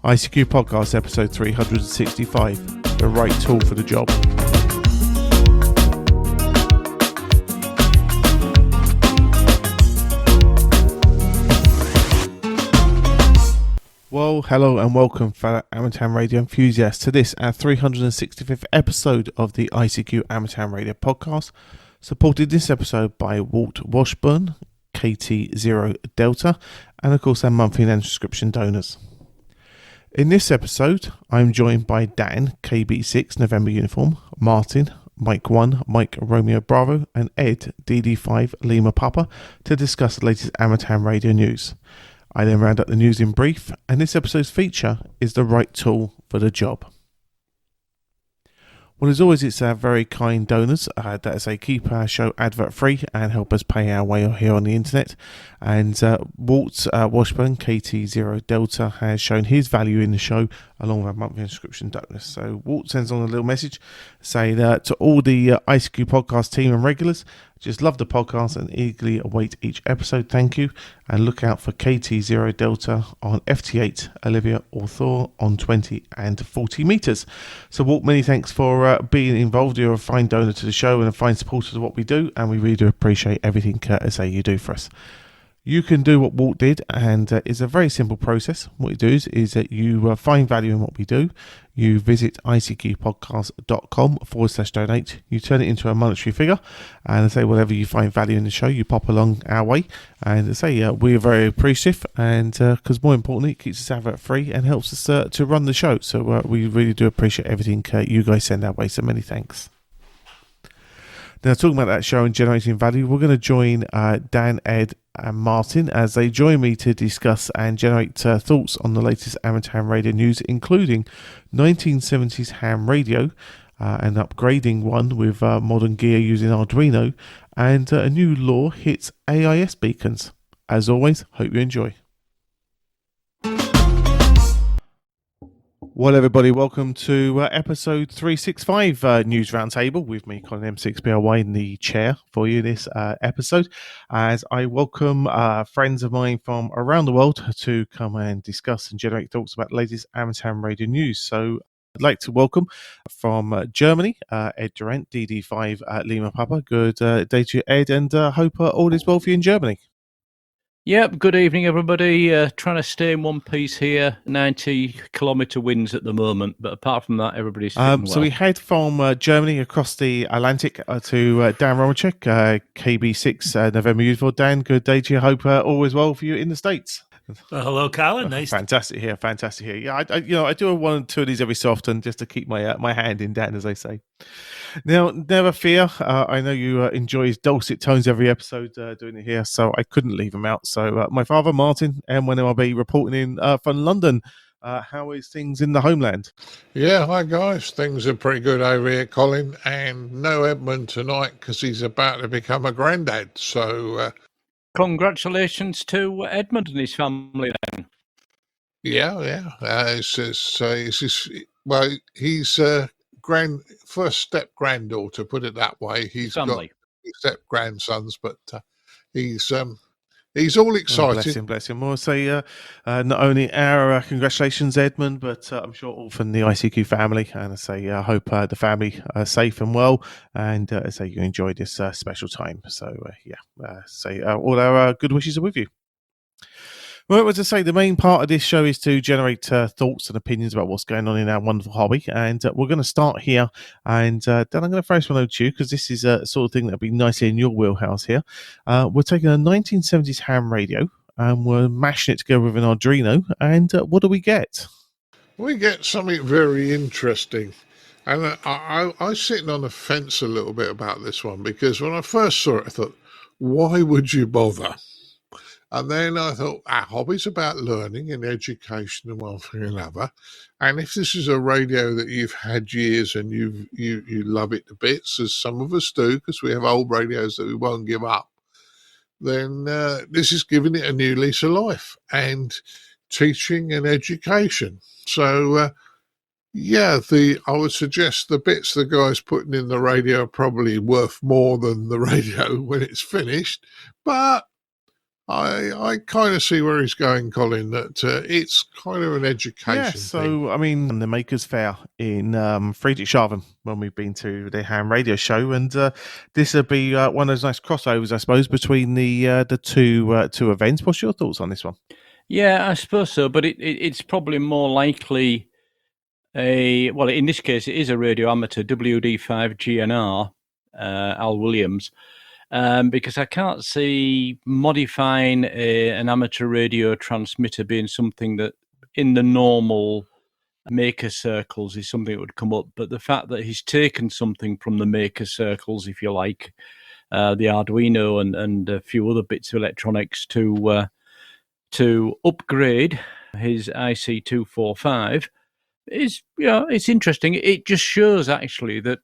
ICQ Podcast episode 365, the right tool for the job. Well, hello and welcome, fellow Amateur Radio enthusiasts, to this, our 365th episode of the ICQ Amateur Radio Podcast, supported this episode by Walt Washburn, KT0 Delta, and of course our monthly and subscription donors. In this episode, I'm joined by Dan, KB6 November Uniform, Martin, Mike 1, Mike Romeo Bravo, and Ed, DD5 Lima Papa, to discuss the latest Amateur Radio news. I then round up the news in brief, and this episode's feature is the right tool for the job. Well, as always, it's our very kind donors that keep our show advert free and help us pay our way here on the internet. And Walt Washburn, KT0 Delta, has shown his value in the show along with our monthly subscription donors. So Walt sends on a little message saying to all the ICQ podcast team and regulars, just love the podcast and eagerly await each episode. Thank you. And look out for KT0 Delta on FT8, Olivia or Thor on 20 and 40 meters. So Walt, many thanks for being involved. You're a fine donor to the show and a fine supporter of what we do. And we really do appreciate everything you do for us. You can do what Walt did, and it's a very simple process. What you do is that you find value in what we do. You visit icqpodcast.com/donate. You turn it into a monetary figure, and say whatever you find value in the show, you pop along our way. And we're very appreciative, and because more importantly, it keeps us advert free and helps us to run the show. So we really do appreciate everything you guys send our way. So many thanks. Now, talking about that show and generating value, we're going to join Dan, Ed, and Martin as they join me to discuss and generate thoughts on the latest amateur radio news, including 1970s ham radio and upgrading one with modern gear using Arduino, and a new Law Hits AIS Beacons. As always, hope you enjoy. Well, everybody, welcome to episode 365 News Roundtable with me, Colin M6BRY, in the chair for you this episode, as I welcome friends of mine from around the world to come and discuss and generate thoughts about the latest amateur radio news. So I'd like to welcome from Germany, Ed Durrant, DD5 Lima Papa. Good day to you, Ed, and hope all is well for you in Germany. Yep, good evening, everybody. Trying to stay in one piece here. 90-kilometre winds at the moment, but apart from that, everybody's fitting well. So we head from Germany across the Atlantic to Dan Romanchik, KB6 November Uniform. Dan, good day to you. Hope all is well for you in the States. Hello, Colin. Nice. Fantastic here. Yeah, I do one or two of these every so often just to keep my hand in Dan, as they say. Now, never fear. I know you enjoy his dulcet tones every episode doing it here, so I couldn't leave him out. So my father, Martin, M1MRB, reporting in from London. How is things in the homeland? Yeah, hi guys. Things are pretty good over here, Colin. And no Edmund tonight because he's about to become a granddad. So congratulations to Edmund and his family then. Yeah. He's first step granddaughter, put it that way. He's got step grandsons, but he's all excited. Oh, bless him. We'll say not only our congratulations, Edmund, but I'm sure all from the ICQ family. And I hope the family are safe and well, and you enjoy this special time. So all our good wishes are with you. Well, as I say, the main part of this show is to generate thoughts and opinions about what's going on in our wonderful hobby. And we're going to start here. And then I'm going to throw this one over to you because this is a sort of thing that would be nicely in your wheelhouse here. We're taking a 1970s ham radio and we're mashing it together with an Arduino. And what do we get? We get something very interesting. And I was sitting on the fence a little bit about this one because when I first saw it, I thought, why would you bother? And then I thought, our hobby's about learning and education and one thing and another. And if this is a radio that you've had years and you love it to bits, as some of us do, because we have old radios that we won't give up, then this is giving it a new lease of life and teaching and education. So, I would suggest the bits the guy's putting in the radio are probably worth more than the radio when it's finished. But I kind of see where he's going, Colin, that it's kind of an education thing. So, I mean, the Makers Fair in Friedrichshafen, when we've been to the ham radio show, and this would be one of those nice crossovers, I suppose, between the two events. What's your thoughts on this one? Yeah, I suppose so, but it's probably more likely in this case, it is a radio amateur, WD5GNR, Al Williams, because I can't see modifying an amateur radio transmitter being something that in the normal maker circles is something that would come up. But the fact that he's taken something from the maker circles, if you like, the Arduino and a few other bits of electronics to upgrade his IC245 is, it's interesting. It just shows actually that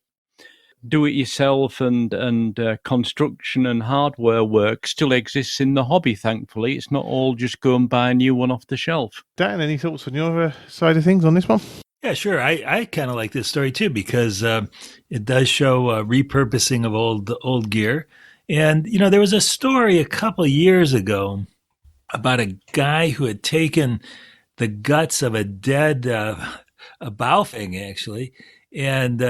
do-it-yourself and construction and hardware work still exists in the hobby, thankfully. It's not all just go and buy a new one off the shelf. Dan, any thoughts on your side of things on this one? Yeah, sure. I kind of like this story too because it does show repurposing of old gear. And, there was a story a couple of years ago about a guy who had taken the guts of a dead a Baofeng, actually, and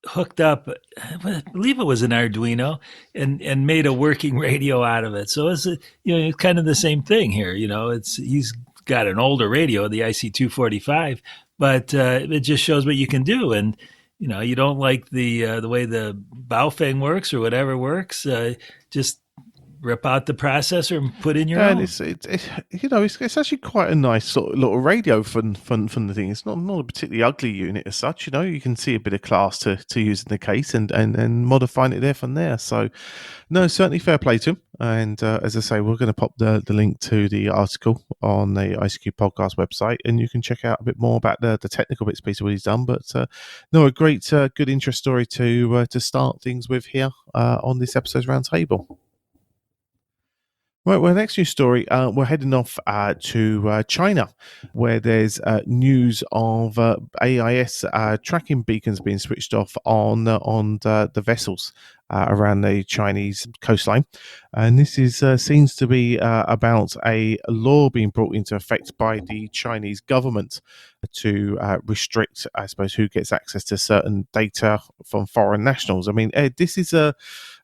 hooked up, I believe it was an Arduino, and made a working radio out of it. So it's it's kind of the same thing here. He's got an older radio, the IC245, but it just shows what you can do. And you don't like the way the Baofeng works or whatever works, just rip out the processor and put in your own. It's actually quite a nice sort of little radio from the thing. It's not a particularly ugly unit as such. You can see a bit of class to use in the case and modifying it there from there. So, no, certainly fair play to him. And as I say, we're going to pop the link to the article on the ICQ podcast website, and you can check out a bit more about the technical bits piece of what he's done. But no, a great, good interest story to start things with here on this episode's roundtable. Right, well, next news story, we're heading off to China, where there's news of AIS tracking beacons being switched off on the vessels around the Chinese coastline. And this seems to be about a law being brought into effect by the Chinese government to restrict, I suppose, who gets access to certain data from foreign nationals. I mean, Ed, this is an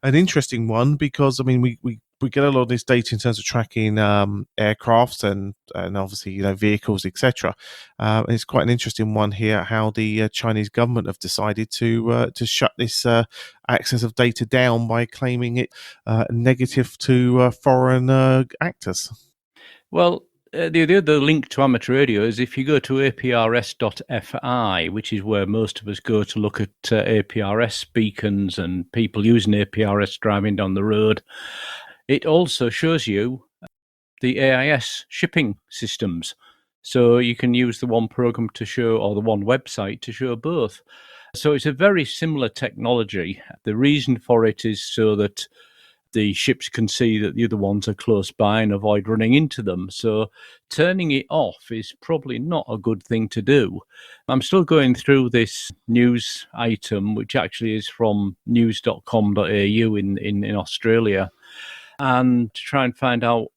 interesting one because, I mean, we get a lot of this data in terms of tracking aircrafts and obviously vehicles, etc. It's quite an interesting one here how the Chinese government have decided to shut this access of data down by claiming it negative to foreign actors. Well, the link to amateur radio is if you go to APRS.fi, which is where most of us go to look at APRS beacons and people using APRS driving down the road. It also shows you the AIS shipping systems. So you can use the one program to show, or the one website to show both. So it's a very similar technology. The reason for it is so that the ships can see that the other ones are close by and avoid running into them. So turning it off is probably not a good thing to do. I'm still going through this news item, which actually is from news.com.au in Australia, and to try and find out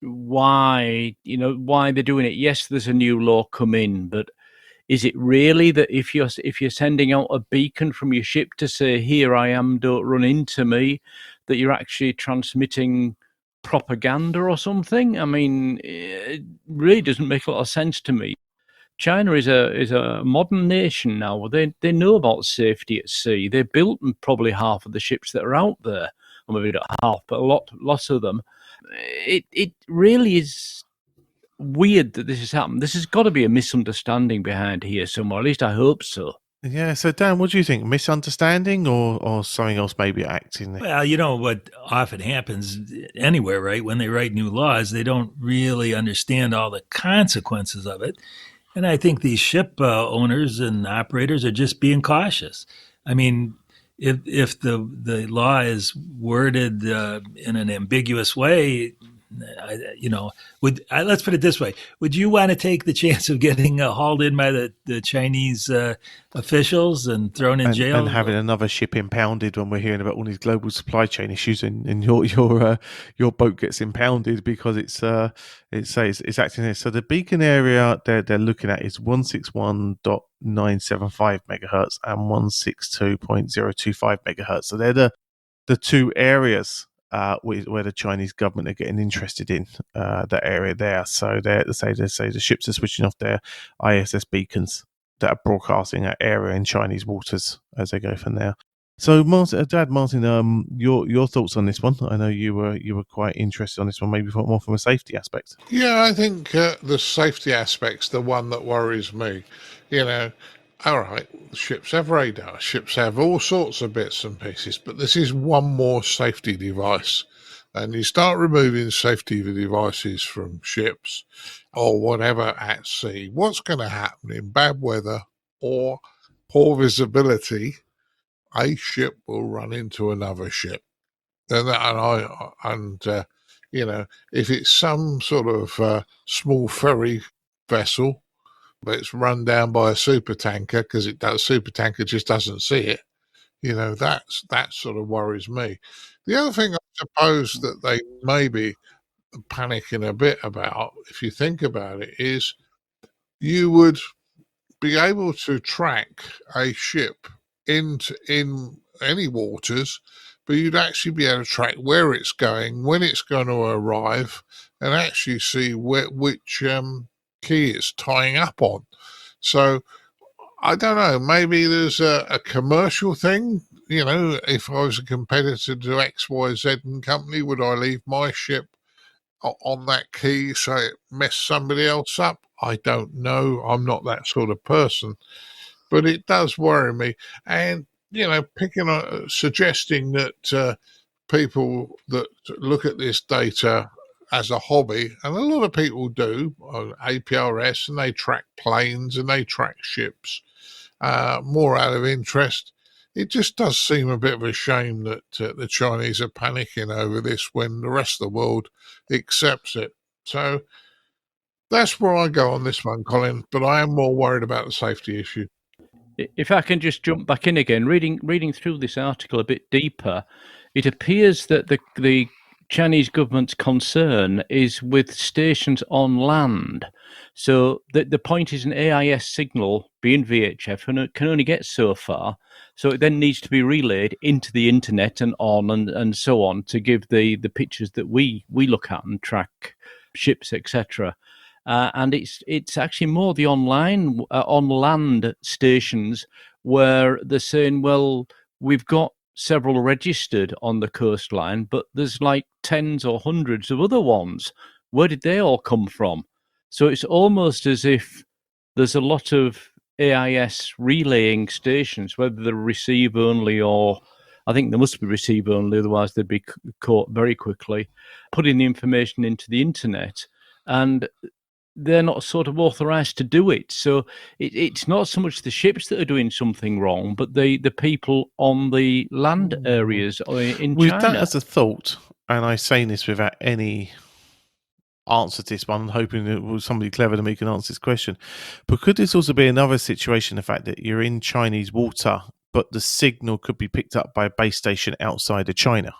why they're doing it. Yes, there's a new law come in, but is it really that if you're sending out a beacon from your ship to say, here I am, don't run into me, that you're actually transmitting propaganda or something? I mean, it really doesn't make a lot of sense to me. China is a modern nation now. They know about safety at sea. They built probably half of the ships that are out there. Or maybe not half, but lots of them. It really is weird that this has happened. This has got to be a misunderstanding behind here somewhere. At least I hope so. Yeah. So Dan, what do you think? Misunderstanding or something else maybe acting? Well, what often happens anywhere, right? When they write new laws, they don't really understand all the consequences of it. And I think these ship owners and operators are just being cautious. I mean, if the law is worded in an ambiguous way, Let's put it this way: would you want to take the chance of getting hauled in by the Chinese officials and thrown in jail, and having another ship impounded when we're hearing about all these global supply chain issues, and your boat gets impounded because it's acting there? So the beacon area they're looking at is 161.975 megahertz and 162.025 megahertz. So they're the two areas where the Chinese government are getting interested in that area there. So they say the ships are switching off their ISS beacons that are broadcasting that area in Chinese waters as they go from there. So, Martin, your thoughts on this one? I know you were quite interested on this one, maybe more from a safety aspect. Yeah, I think the safety aspect's the one that worries me. All right, ships have radar, ships have all sorts of bits and pieces, but this is one more safety device. And you start removing safety devices from ships or whatever at sea, what's going to happen in bad weather or poor visibility? A ship will run into another ship. If it's some sort of small ferry vessel, but it's run down by a super tanker because super tanker just doesn't see it. That sort of worries me. The other thing I suppose that they may be panicking a bit about, if you think about it, is you would be able to track a ship in any waters, but you'd actually be able to track where it's going, when it's going to arrive, and actually see which key it's tying up on. So I don't know, maybe there's a commercial thing. If I was a competitor to XYZ and company, would I leave my ship on that key so it messed somebody else up? I don't know. I'm not that sort of person. But it does worry me. And, suggesting that people that look at this data as a hobby, and a lot of people do, APRS, and they track planes and they track ships more out of interest. It just does seem a bit of a shame that the Chinese are panicking over this when the rest of the world accepts it. So that's where I go on this one, Colin, but I am more worried about the safety issue. If I can just jump back in again, reading through this article a bit deeper, it appears that the Chinese government's concern is with stations on land. So the point is an AIS signal, being VHF, and it can only get so far. So it then needs to be relayed into the internet and on and so on to give the pictures that we look at and track ships, etc. And it's actually more the on land stations where they're saying, well, we've got several registered on the coastline, but there's like tens or hundreds of other ones. Where did they all come from? So it's almost as if there's a lot of AIS relaying stations, whether they're receive only or I think they must be receive only, otherwise they'd be caught very quickly, putting the information into the internet. And they're not sort of authorized to do it. So it's not so much the ships that are doing something wrong, but the people on the land areas in With China. that as a thought, and I say this without any answer to this one, I'm hoping it was somebody clever to me can answer this question. But could this also be another situation, the fact that you're in Chinese water, but the signal could be picked up by a base station outside of China?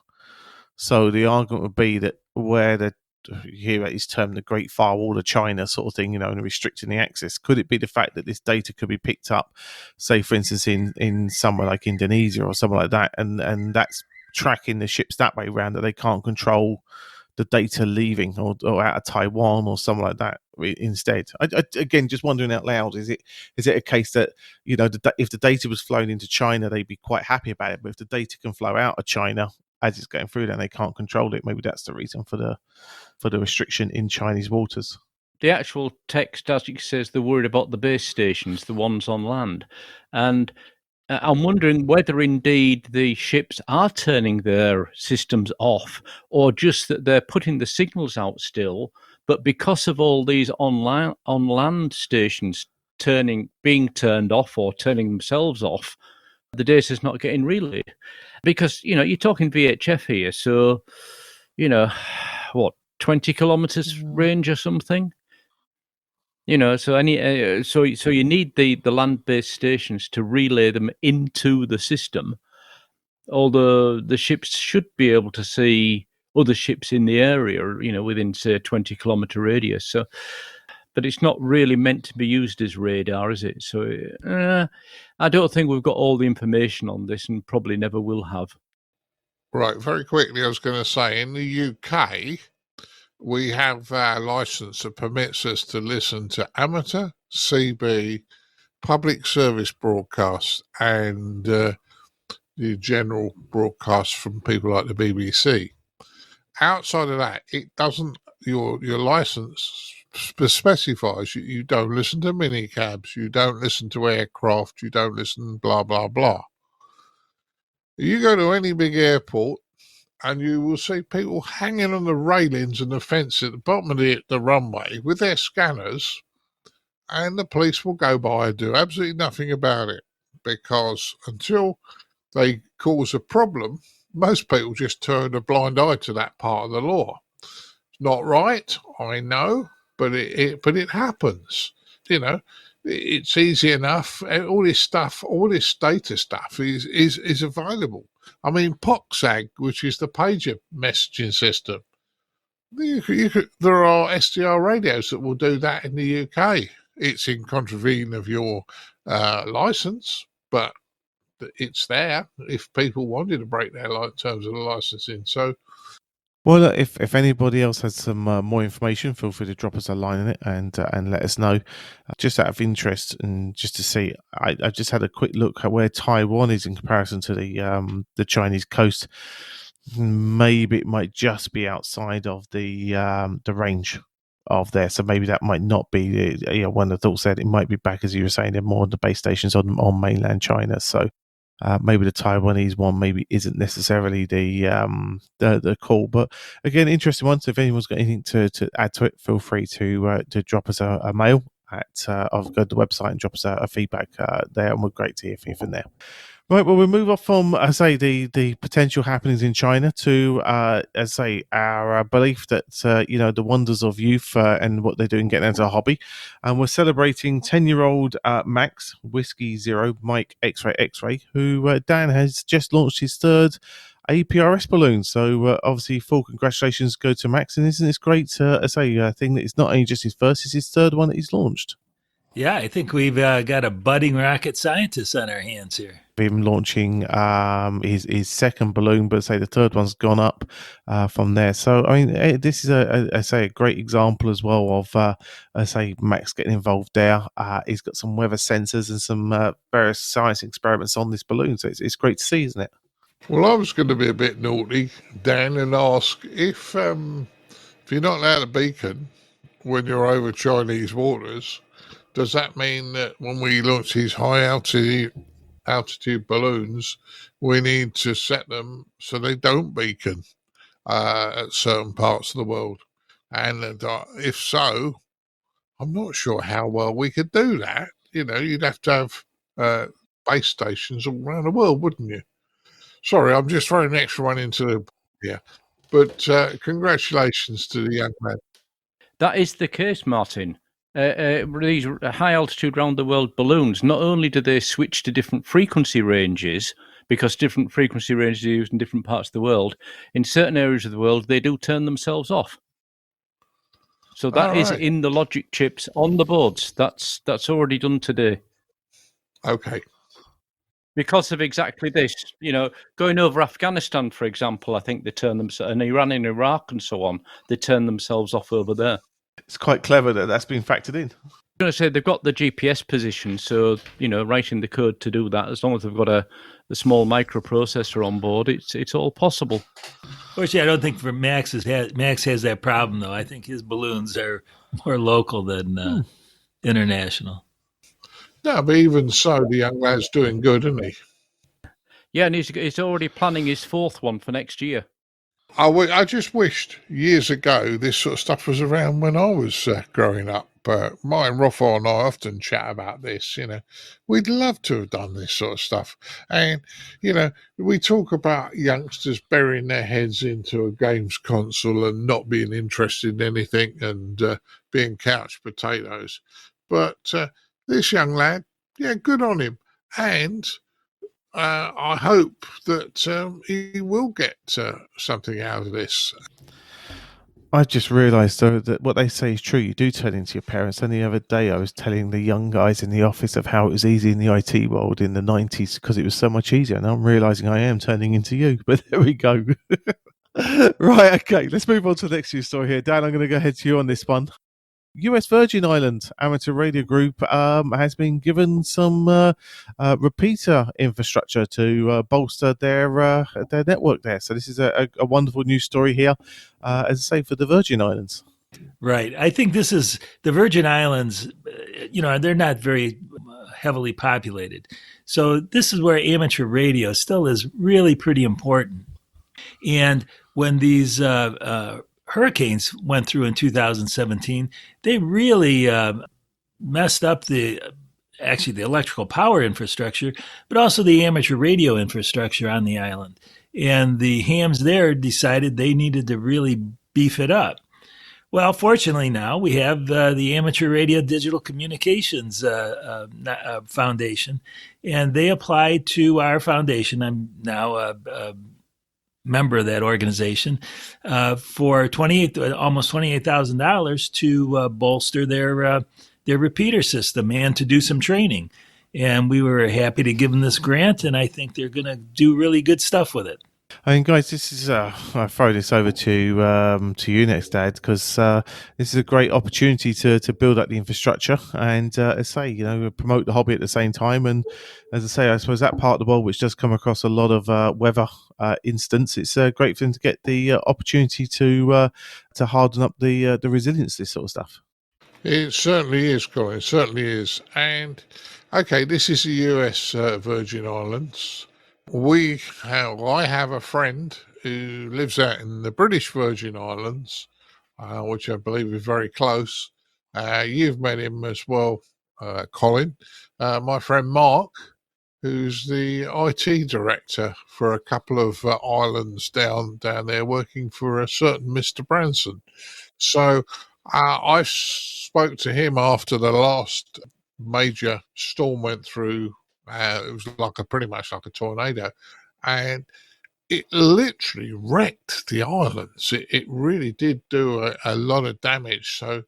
So the argument would be that where you hear about this term, the Great Firewall of China sort of thing, and restricting the access. Could it be the fact that this data could be picked up, say, for instance, in somewhere like Indonesia or somewhere like that, and that's tracking the ships that way around, that they can't control the data leaving or out of Taiwan or something like that instead? I again, just wondering out loud, is it a case that, if the data was flown into China, they'd be quite happy about it, but if the data can flow out of China as it's going through, then they can't control it? Maybe that's the reason for the restriction in Chinese waters. The actual text, as it says, they're worried about the base stations, the ones on land. And I'm wondering whether indeed the ships are turning their systems off, or just that they're putting the signals out still, but because of all these on land stations being turned off or turning themselves off, the data's not getting relayed. Because, you're talking VHF here, so, what, 20 kilometers range or something. You know, so so you need the land-based stations to relay them into the system. Although the ships should be able to see other ships in the area, you know, within say a 20-kilometer radius. So, but it's not really meant to be used as radar, is it? So, I don't think we've got all the information on this, and probably never will have. Right, very quickly, I was going to say, in the UK, we have a license that permits us to listen to amateur, CB, public service broadcasts, and the general broadcasts from people like the BBC. Outside of that, it doesn't. Your license specifies you don't listen to minicabs, you don't listen to aircraft, you don't listen blah blah blah. You go to any big airport, and you will see people hanging on the railings and the fence at the bottom of the runway with their scanners, and the police will go by and do absolutely nothing about it, because until they cause a problem, most people just turn a blind eye to that part of the law. It's not right, I know, but it happens. You know, it's easy enough. All this stuff, all this data stuff is available. I mean, POXAG, which is the pager messaging system, there are SDR radios that will do that in the UK. It's in contravene of your license, but it's there if people wanted to break their terms of the licensing. So, well, if anybody else has some more information, feel free to drop us a line on it and let us know. Just out of interest and just to see, I just had a quick look at where Taiwan is in comparison to the Chinese coast. Maybe it might just be outside of the range of there, so maybe that might not be. One of the thoughts said it might be back, as you were saying, in more of the base stations on mainland China. So. Maybe the Taiwanese one maybe isn't necessarily the call, but again, interesting one. So if anyone's got anything to add to it, feel free to drop us a mail at. I'll go to the website and drop us a feedback there, and we're great to hear from there. Right, well, we'll move off from, I say, the potential happenings in China to, as say, our belief that, the wonders of youth and what they're doing getting into a hobby. And we're celebrating 10-year-old Max, Whiskey Zero, Mike X-Ray X-Ray, who Dan has just launched his third APRS balloon. So, obviously, full congratulations go to Max. And isn't this great, thing that it's not only just his first, it's his third one that he's launched? Yeah, I think we've got a budding rocket scientist on our hands here. Him launching his second balloon, but say the third one's gone up from there. So I mean, this is a great example as well of Max getting involved there. He's got some weather sensors and some various science experiments on this balloon, so it's great to see, isn't it? Well, I was going to be a bit naughty, Dan, and ask if you're not allowed a beacon when you're over Chinese waters, does that mean that when we launch these high altitude balloons, we need to set them so they don't beacon at certain parts of the world? And if so, I'm not sure how well we could do that. You know, you'd have to have base stations all around the world, wouldn't you? Sorry, I'm just throwing an extra one into the... Yeah. But congratulations to the young man. That is the case, Martin. These high altitude round the world balloons, not only do they switch to different frequency ranges, because different frequency ranges are used in different parts of the world, in certain areas of the world, they do turn themselves off. So that is in the logic chips on the boards. That's already done today. Okay. Because of exactly this, going over Afghanistan, for example, I think they turn themselves, and Iran and Iraq and so on, they turn themselves off over there. It's quite clever that that's been factored in. I'm going to say they've got the GPS position, so, writing the code to do that, as long as they've got a small microprocessor on board, it's all possible. Fortunately, I don't think for Max has that problem, though. I think his balloons are more local than international. No, but even so, the young man's doing good, isn't he? Yeah, and he's already planning his fourth one for next year. I just wished years ago this sort of stuff was around when I was growing up. Mine, Rofo and I often chat about this. We'd love to have done this sort of stuff. And, we talk about youngsters burying their heads into a games console and not being interested in anything and being couch potatoes. But this young lad, yeah, good on him. And I hope that he will get something out of this. I just realised, though, that what they say is true. You do turn into your parents. And the other day I was telling the young guys in the office of how it was easy in the IT world in the 90s because it was so much easier. And I'm realising I am turning into you. But there we go. Right, okay. Let's move on to the next news story here. Dan, I'm going to go ahead to you on this one. US Virgin Islands Amateur Radio Group has been given some repeater infrastructure to bolster their network there. So this is a wonderful news story here, as I say, for the Virgin Islands. Right. I think this is the Virgin Islands, they're not very heavily populated. So this is where amateur radio still is really pretty important. And when these hurricanes went through in 2017, they really messed up the electrical power infrastructure, but also the amateur radio infrastructure on the island. And the hams there decided they needed to really beef it up. Well, fortunately now we have the Amateur Radio Digital Communications Foundation, and they applied to our foundation. I'm now a member of that organization for almost $28,000 to bolster their repeater system and to do some training. And we were happy to give them this grant, and I think they're going to do really good stuff with it. I mean, guys, this is I throw this over to you next, Dad, because this is a great opportunity to build up the infrastructure and, as I say, promote the hobby at the same time. And as I say, I suppose that part of the world which does come across a lot of weather instance, it's great for them to get the opportunity to harden up the resilience to this sort of stuff. It certainly is, Colin. It certainly is. And okay, this is the US Virgin Islands. I have a friend who lives out in the British Virgin Islands, which I believe is very close. You've met him as well, Colin. My friend Mark, who's the IT director for a couple of islands down there, working for a certain Mr. Branson. So I spoke to him after the last major storm went through. It was pretty much like a tornado, and it literally wrecked the islands. It really did do a lot of damage. So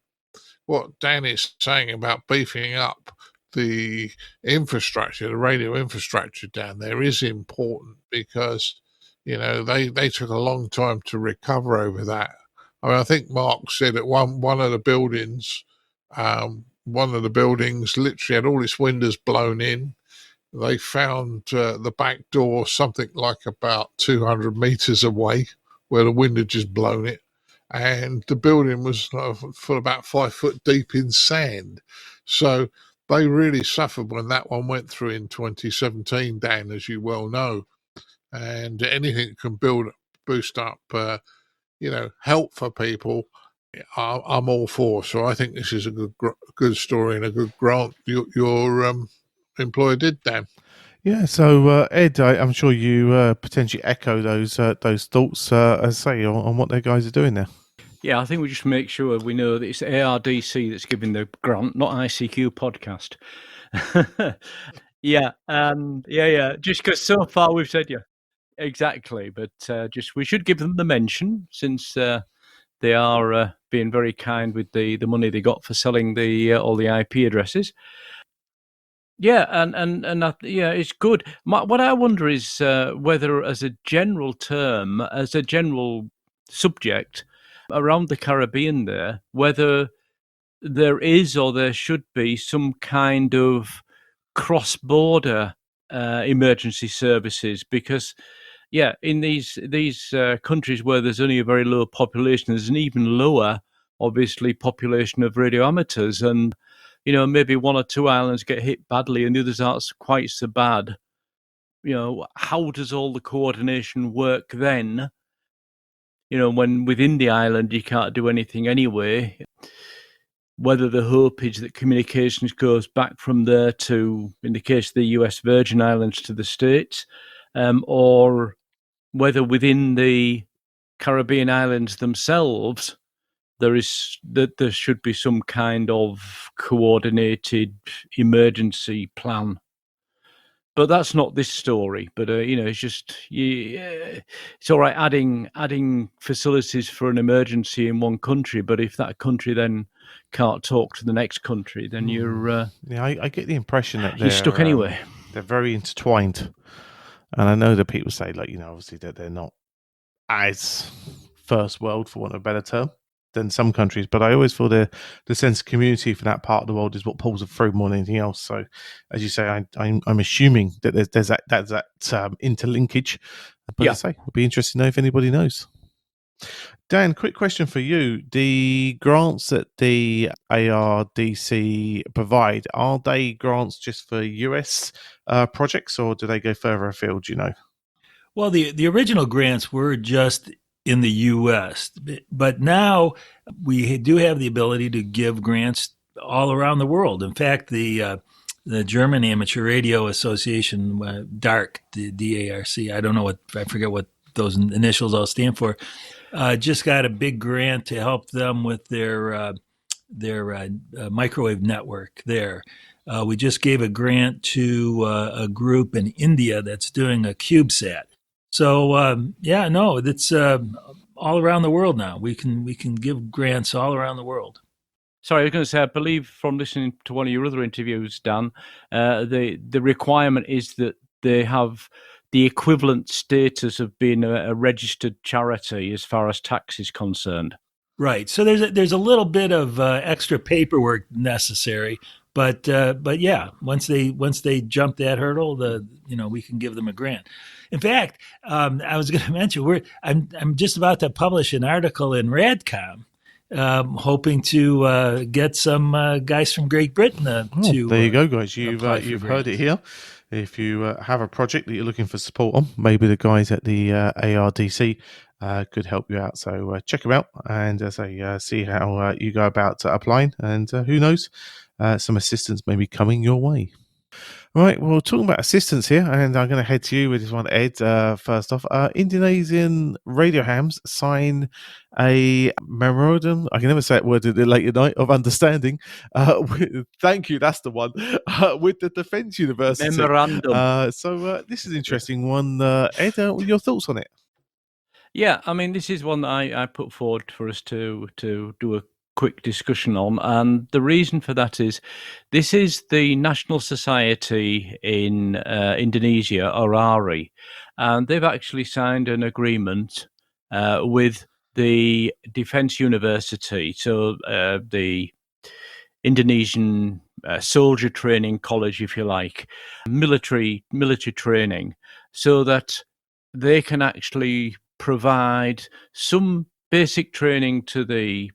what Dan is saying about beefing up the infrastructure, the radio infrastructure down there is important because, they took a long time to recover over that. I mean, I think Mark said that one of the buildings literally had all its windows blown in. They found the back door something like about 200 meters away where the wind had just blown it. And the building was full about 5 foot deep in sand. So they really suffered when that one went through in 2017, Dan, as you well know. And anything that can boost up, help for people, I'm all for. So I think this is a good story and a good grant your employer did, Dan. Yeah, so Ed, I'm sure you potentially echo those thoughts, as I say, on what their guys are doing there. Yeah, I think we just make sure we know that it's ARDC that's giving the grant, not ICQ podcast. Yeah. Just because so far we've said exactly, but we should give them the mention since they are being very kind with the money they got for selling all the IP addresses. Yeah, and it's good. What I wonder is whether, as a general term, as a general subject around the Caribbean there, whether there is or there should be some kind of cross-border emergency services, because in these countries where there's only a very low population, there's an even lower, obviously, population of radio amateurs, and maybe one or two islands get hit badly and the others aren't quite so bad. How does all the coordination work then? When within the island you can't do anything anyway. whether the hope is that communications goes back from there to, in the case of the US Virgin Islands, to the States, or whether within the Caribbean islands themselves there should be some kind of coordinated emergency plan. But that's not this story. But it's just it's all right adding facilities for an emergency in one country, but if that country then can't talk to the next country, then you're I get the impression that you're stuck anyway. They're very intertwined, and I know that people say, like, obviously that they're not as first world, for want of a better term, than some countries, but I always feel the sense of community for that part of the world is what pulls them through more than anything else. So, as you say, I'm assuming that there's that interlinkage. But I say, it'll be interesting to know if anybody knows. Dan, quick question for you: the grants that the ARDC provide, are they grants just for US projects, or do they go further afield? Do you know? Well, the original grants were just in the U.S., but now we do have the ability to give grants all around the world. In fact, the German Amateur Radio Association, DARC, the DARC, I forget what those initials all stand for, just got a big grant to help them with their microwave network there. We just gave a grant to a group in India that's doing a CubeSat. So it's all around the world now. We can give grants all around the world. Sorry, I was going to say, I believe from listening to one of your other interviews, Dan, the requirement is that they have the equivalent status of being a registered charity as far as tax is concerned. Right. So there's a little bit of extra paperwork necessary, but yeah, once they jump that hurdle, we can give them a grant. In fact, I was going to mention I'm just about to publish an article in Radcom, hoping to get some guys from Great Britain to. There you go, guys. You've heard it here. If you have a project that you're looking for support on, maybe the guys at the ARDC could help you out. So check them out and see how you go about applying. And who knows, some assistance may be coming your way. Right, well, talking about assistance here, and I'm going to head to you with this one, Ed. First off, Indonesian radio hams sign a memorandum. I can never say that word late at night of understanding. Thank you, that's the one. With the Defence University. Memorandum. So this is an interesting one. Ed, your thoughts on it? Yeah, I mean, this is one that I put forward for us to do a quick discussion on, and the reason for that is this is the National Society in Indonesia, or ARI, and they've actually signed an agreement with the Defence University, so the Indonesian soldier training college, if you like, military training, so that they can actually provide some basic training to the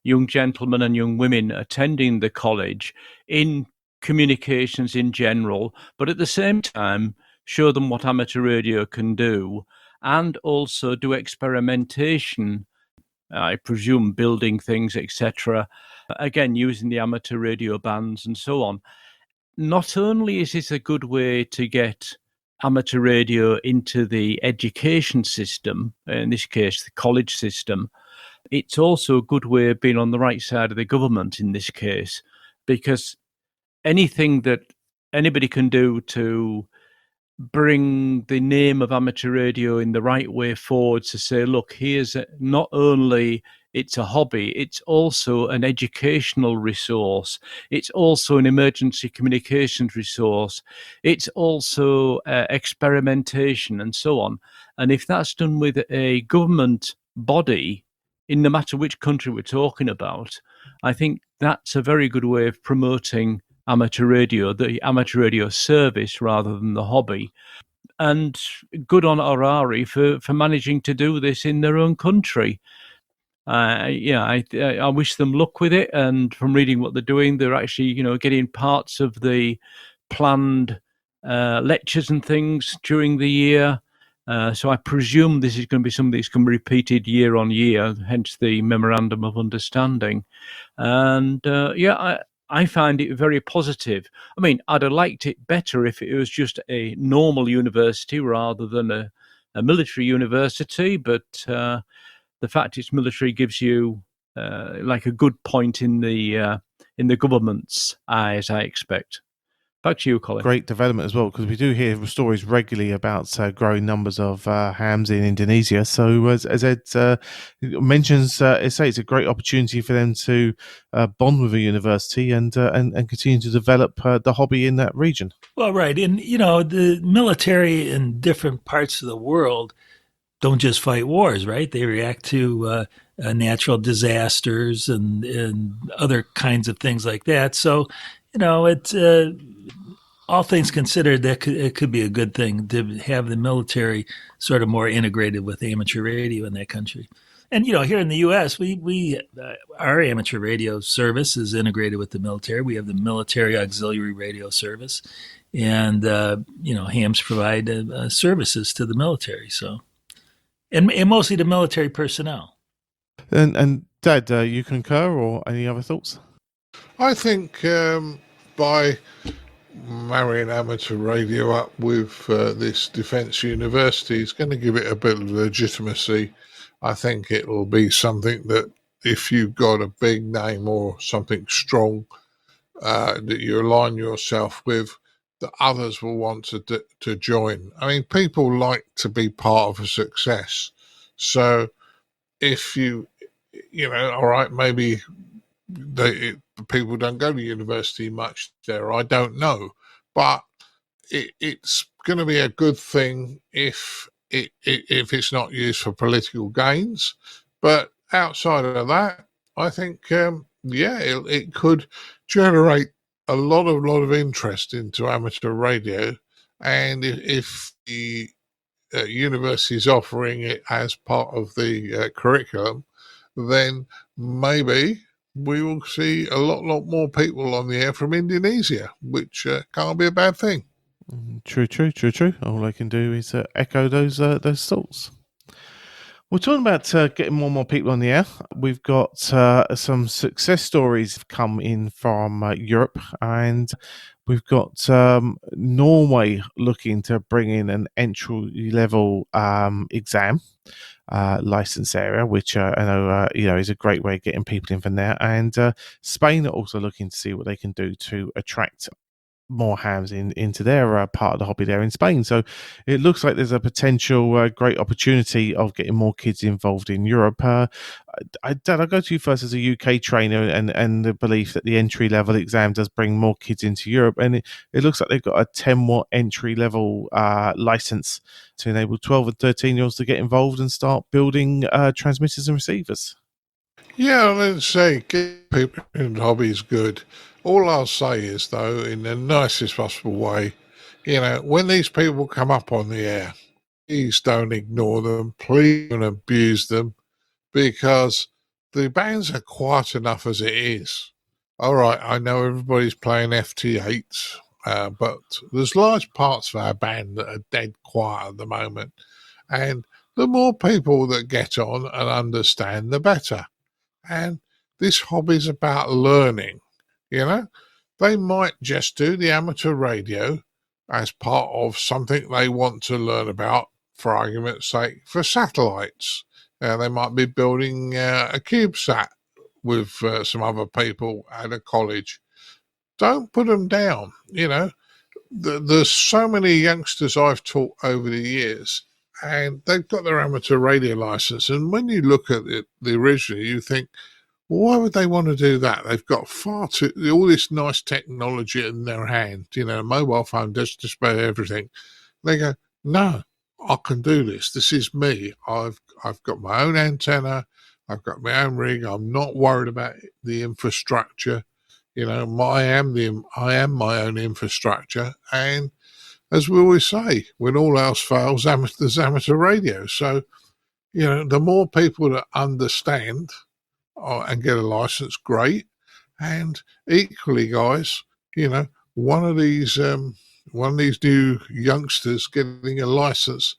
young gentlemen and young women attending the college in communications in general, but at the same time show them what amateur radio can do, and also do experimentation, I presume building things, etc., again using the amateur radio bands and so on. Not only is this a good way to get amateur radio into the education system, in this case the college system, it's also a good way of being on the right side of the government in this case, because anything that anybody can do to bring the name of amateur radio in the right way forward, to say, look, here's not only it's a hobby, it's also an educational resource, it's also an emergency communications resource, it's also experimentation and so on. And if that's done with a government body, in no matter which country we're talking about, I think that's a very good way of promoting amateur radio, the amateur radio service rather than the hobby. And good on Orari for managing to do this in their own country. I wish them luck with it. And from reading what they're doing, they're actually, getting parts of the planned lectures and things during the year So I presume this is going to be something that's going to be repeated year on year, hence the Memorandum of Understanding. And I find it very positive. I mean, I'd have liked it better if it was just a normal university rather than a military university, but the fact it's military gives you like a good point in the government's eyes, I expect. Back to you, Colin. Great development as well, because we do hear stories regularly about growing numbers of hams in Indonesia. So as Ed mentions, it's a great opportunity for them to bond with a university and continue to develop the hobby in that region. Well, right. And, the military in different parts of the world don't just fight wars, right? They react to natural disasters and other kinds of things like that. So, it's all things considered, it could be a good thing to have the military sort of more integrated with amateur radio in that country. And here in the U.S., we our amateur radio service is integrated with the military. We have the Military Auxiliary Radio Service, and hams provide services to the military. So, and mostly to military personnel. And Dad, you concur, or any other thoughts? I think by marrying amateur radio up with this defence university is going to give it a bit of legitimacy. I think it will be something that if you've got a big name or something strong that you align yourself with, that others will want to join. I mean, people like to be part of a success. So if all right, maybe people don't go to university much there. I don't know, but it's going to be a good thing if it's not used for political gains. But outside of that, I think it could generate a lot of interest into amateur radio, and if the university is offering it as part of the curriculum, then maybe we will see a lot more people on the air from Indonesia, which can't be a bad thing. True. All I can do is echo those thoughts. We're talking about getting more and more people on the air. We've got some success stories come in from Europe, and we've got Norway looking to bring in an entry-level exam license area, which I know is a great way of getting people in from there. And Spain are also looking to see what they can do to attract more hams into their part of the hobby there in Spain. So it looks like there's a potential great opportunity of getting more kids involved in Europe. Dad, I'll go to you first as a UK trainer and the belief that the entry-level exam does bring more kids into Europe. And it looks like they've got a 10-watt entry-level license to enable 12 and 13-year-olds to get involved and start building transmitters and receivers. Yeah, let's say get people in the hobby is good. All I'll say is, though, in the nicest possible way, when these people come up on the air, please don't ignore them, please don't abuse them, because the bands are quiet enough as it is. All right, I know everybody's playing FT8s, but there's large parts of our band that are dead quiet at the moment. And the more people that get on and understand, the better. And this hobby's about learning. They might just do the amateur radio as part of something they want to learn about, for argument's sake, for satellites. They might be building a CubeSat with some other people at a college. Don't put them down. There's so many youngsters I've taught over the years, and they've got their amateur radio license. And when you look at the original, you think, why would they want to do that? They've got all this nice technology in their hand. A mobile phone does just about everything. They go, no, I can do this. This is me. I've got my own antenna. I've got my own rig. I'm not worried about the infrastructure. I am my own infrastructure. And as we always say, when all else fails, there's amateur radio. So, the more people that understand and get a license, great. And equally, guys, one of these new youngsters getting a license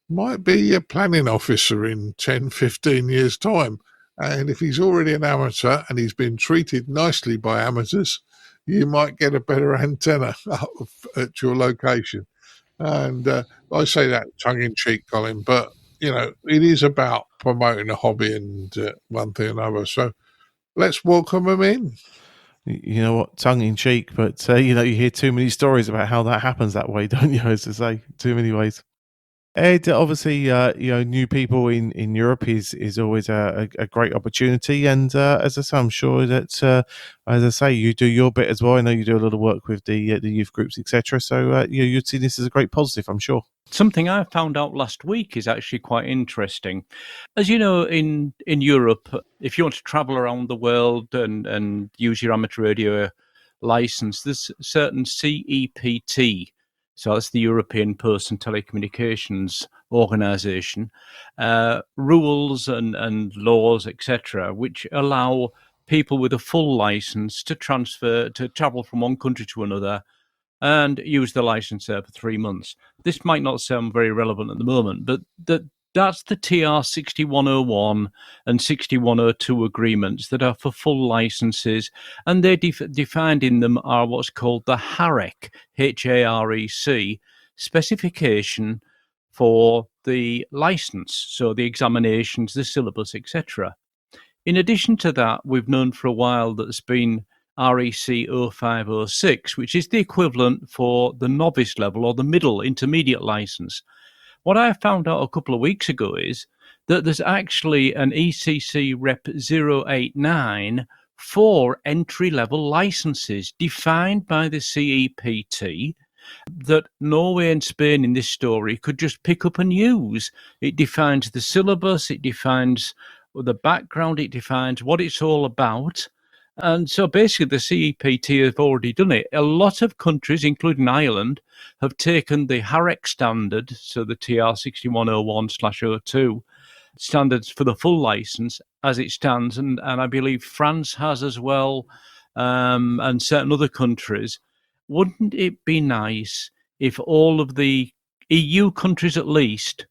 might be a planning officer in 10, 15 years' time. And if he's already an amateur and he's been treated nicely by amateurs, you might get a better antenna up at your location. And I say that tongue-in-cheek, Colin, but, it is about promoting a hobby and one thing or another. So let's welcome them in. You know what, tongue-in-cheek, but, you hear too many stories about how that happens that way, don't you, as to say, too many ways. Ed, obviously, new people in Europe is always a great opportunity, and as I say, I'm sure that, as I say, you do your bit as well. I know you do a lot of work with the youth groups, etc. So you'd see this as a great positive, I'm sure. Something I found out last week is actually quite interesting. As you know, in Europe, if you want to travel around the world and use your amateur radio license, there's certain CEPT. So that's the European Post and Telecommunications Organization, rules and laws, etc., which allow people with a full license to travel from one country to another and use the license there for 3 months. This might not sound very relevant at the moment, but that's the TR 6101 and 6102 agreements that are for full licenses, and they're defined in them are what's called the HAREC, HAREC, specification for the license, so the examinations, the syllabus, etc. In addition to that, we've known for a while that there's been REC 0506, which is the equivalent for the novice level or the middle intermediate license. What I found out a couple of weeks ago is that there's actually an ECC Rep 089 for entry-level licenses defined by the CEPT that Norway and Spain in this story could just pick up and use. It defines the syllabus, it defines the background, it defines what it's all about. And so basically the CEPT have already done it. A lot of countries, including Ireland, have taken the HAREC standard, so the TR 6101/02 standards for the full license as it stands. And I believe France has as well, and certain other countries. Wouldn't it be nice if all of the EU countries at least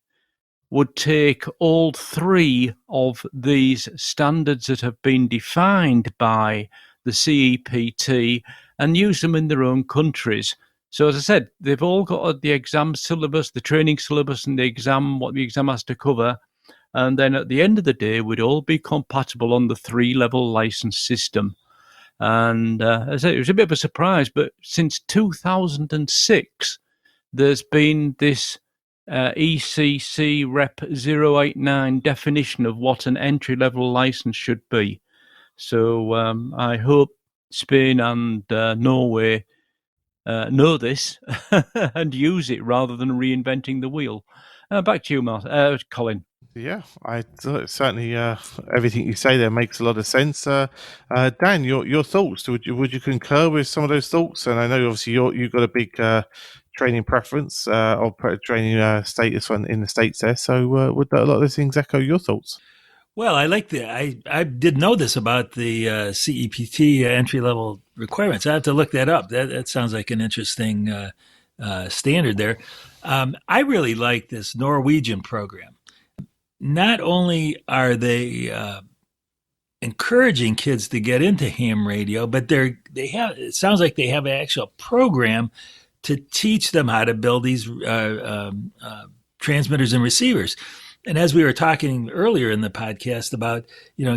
would take all three of these standards that have been defined by the CEPT and use them in their own countries? So as I said, they've all got the exam syllabus, the training syllabus and the exam, what the exam has to cover. And then at the end of the day, we'd all be compatible on the 3-level license system. And as I say, it was a bit of a surprise, but since 2006, there's been this ECC Rep 089 definition of what an entry-level license should be. So I hope Spain and Norway know this and use it rather than reinventing the wheel. Back to you, Colin. Yeah, I certainly everything you say there makes a lot of sense. Dan, your thoughts? Would you concur with some of those thoughts? And I know obviously you've got a big training preference or training status in the States there. So would a lot of those things echo your thoughts? Well, I like I did know this about the CEPT entry level requirements. I have to look that up. That sounds like an interesting standard there. I really like this Norwegian program. Not only are they encouraging kids to get into ham radio, but it sounds like they have an actual program to teach them how to build these transmitters and receivers. And as we were talking earlier in the podcast about,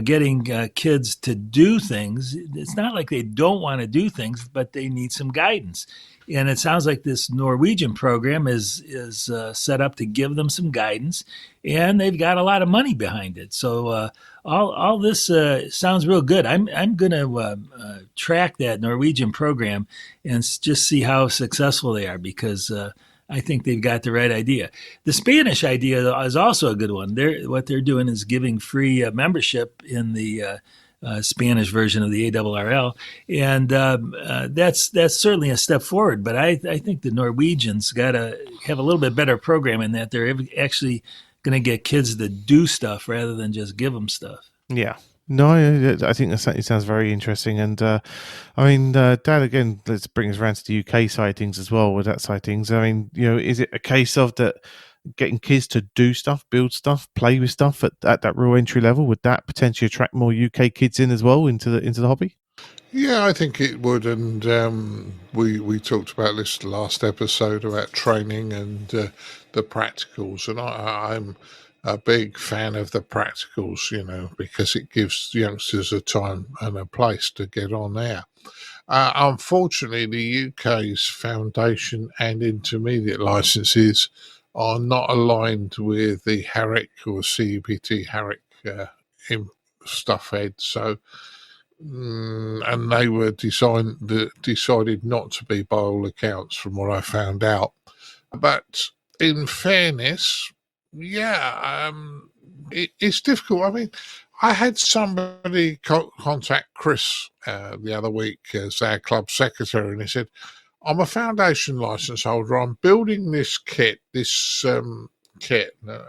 getting kids to do things, it's not like they don't want to do things, but they need some guidance. And it sounds like this Norwegian program is set up to give them some guidance, and they've got a lot of money behind it. So all this sounds real good. I'm going to track that Norwegian program and just see how successful they are, because I think they've got the right idea. The Spanish idea is also a good one. What they're doing is giving free membership in the Spanish version of the ARRL, and that's certainly a step forward. But I think the Norwegians got to have a little bit better program in that they're actually going to get kids to do stuff rather than just give them stuff. Yeah. No, I think that certainly sounds very interesting. And I mean, Dad, again, let's bring us around to the UK side of things as well with that side of things. I mean, is it a case of that, getting kids to do stuff, build stuff, play with stuff at that real entry level? Would that potentially attract more UK kids in as well into the hobby? Yeah, I think it would, and we talked about this last episode about training and the practicals, and I'm a big fan of the practicals, because it gives youngsters a time and a place to get on there. Unfortunately, the UK's foundation and intermediate licenses are not aligned with the HARIC or CEPT HARIC stuff head, so. And they were decided not to be by all accounts, from what I found out. But in fairness, it's difficult. I mean, I had somebody contact Chris the other week as our club secretary, and he said, "I'm a foundation license holder. I'm building this kit.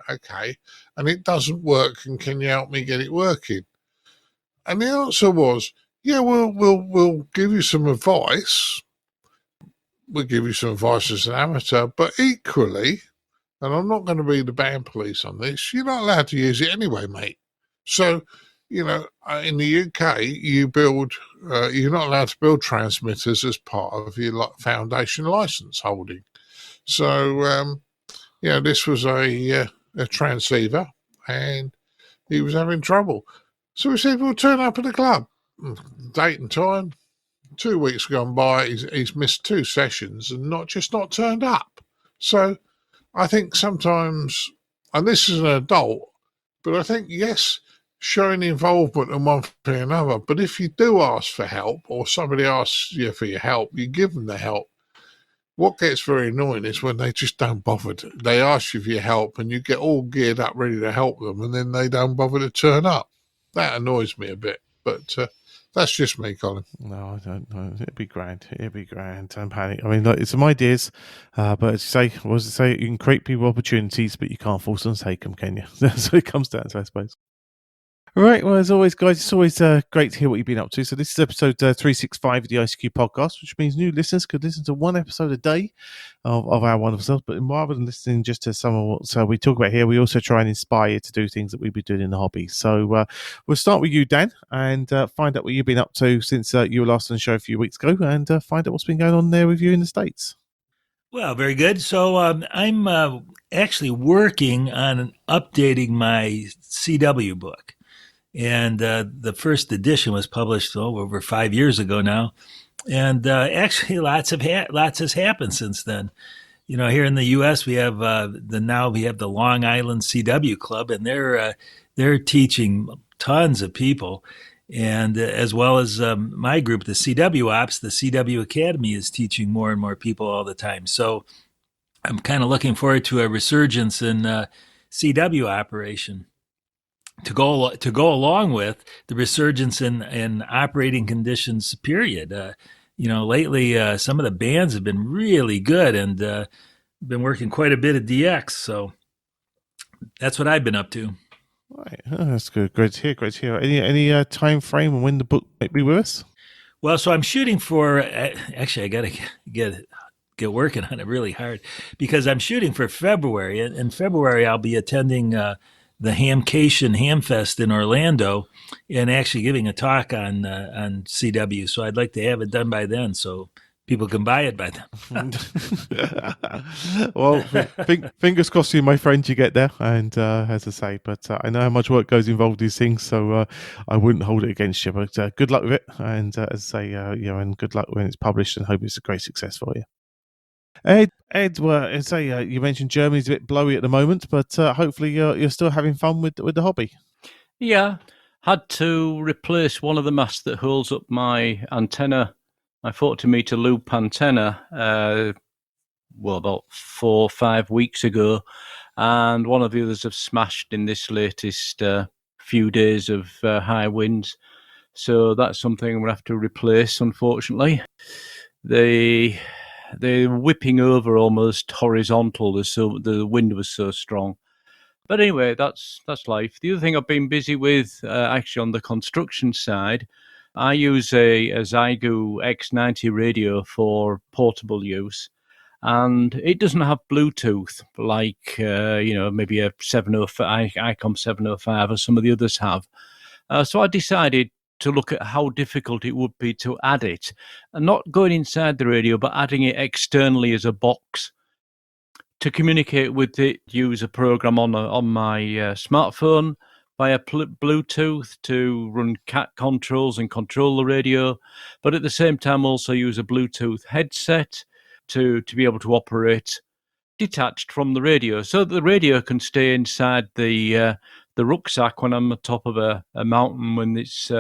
Okay, and it doesn't work. And can you help me get it working?" And the answer was, "Yeah, we'll give you some advice. We'll give you some advice as an amateur, but equally, and I'm not going to be the band police on this, you're not allowed to use it anyway, mate. So, in the UK, you're not allowed to build transmitters as part of your foundation license holding. So, this was a transceiver, and he was having trouble. So we said, we'll turn up at the club. Date and time. 2 weeks gone by, he's missed 2 sessions and not turned up. So I think sometimes, and this is an adult, but I think, yes, showing involvement in one thing or another, but if you do ask for help, or somebody asks you for your help, you give them the help. What gets very annoying is when they just don't bother. They ask you for your help and you get all geared up, ready to help them, and then they don't bother to turn up. That annoys me a bit, but that's just me, Colin. No, I don't know. It'd be grand. Don't panic. I mean, look, it's some ideas, but as you say, you can create people opportunities, but you can't force them to take them, can you? That's what it comes down to, I suppose. Right, well, as always, guys, it's always great to hear what you've been up to. So this is episode 365 of the ICQ podcast, which means new listeners could listen to one episode a day of our wonderful selves. But rather than listening just to some of what we talk about here, we also try and inspire you to do things that we've been doing in the hobby. So we'll start with you, Dan, and find out what you've been up to since you were last on the show a few weeks ago, and find out what's been going on there with you in the States. Well, very good. So I'm actually working on updating my CW book. And the first edition was published over 5 years ago now, and actually lots has happened since then. Here in the U.S. we have the Long Island CW Club, and they're teaching tons of people, and as well as my group, the CW Ops, the CW Academy, is teaching more and more people all the time. So I'm kind of looking forward to a resurgence in CW operation. To go along with the resurgence in operating conditions period. Lately some of the bands have been really good, and been working quite a bit of DX. So that's what I've been up to. Right, that's good. Great to hear. Any time frame on when the book might be with us? Well, so I'm shooting for. Actually, I got to get working on it really hard, because I'm shooting for February. In February, I'll be attending the Hamcation Hamfest in Orlando, and actually giving a talk on CW. So I'd like to have it done by then, so people can buy it by then. Well, fingers crossed you, my friend, you get there. And as I say, but I know how much work goes involved in these things, so I wouldn't hold it against you. But good luck with it, and as I say, and good luck when it's published, and hope it's a great success for you. Ed, well, say you mentioned Germany's a bit blowy at the moment, but hopefully you're still having fun with the hobby. Yeah, had to replace one of the masts that holds up my antenna, my 40-meter loop antenna, about 4 or 5 weeks ago, and one of the others have smashed in this latest few days of high winds. So that's something we'll have to replace, unfortunately. They're whipping over almost horizontal. The wind was so strong. But anyway, that's life. The other thing I've been busy with, actually on the construction side, I use a Zygu X90 radio for portable use. and it doesn't have Bluetooth like maybe a 705 ICOM 705 or some of the others have. So I decided to look at how difficult it would be to add it, and not going inside the radio, but adding it externally as a box to communicate with it. Use a program on my smartphone via Bluetooth to run cat controls and control the radio, but at the same time also use a Bluetooth headset to be able to operate detached from the radio, so that the radio can stay inside the rucksack when I'm on top of a mountain when it's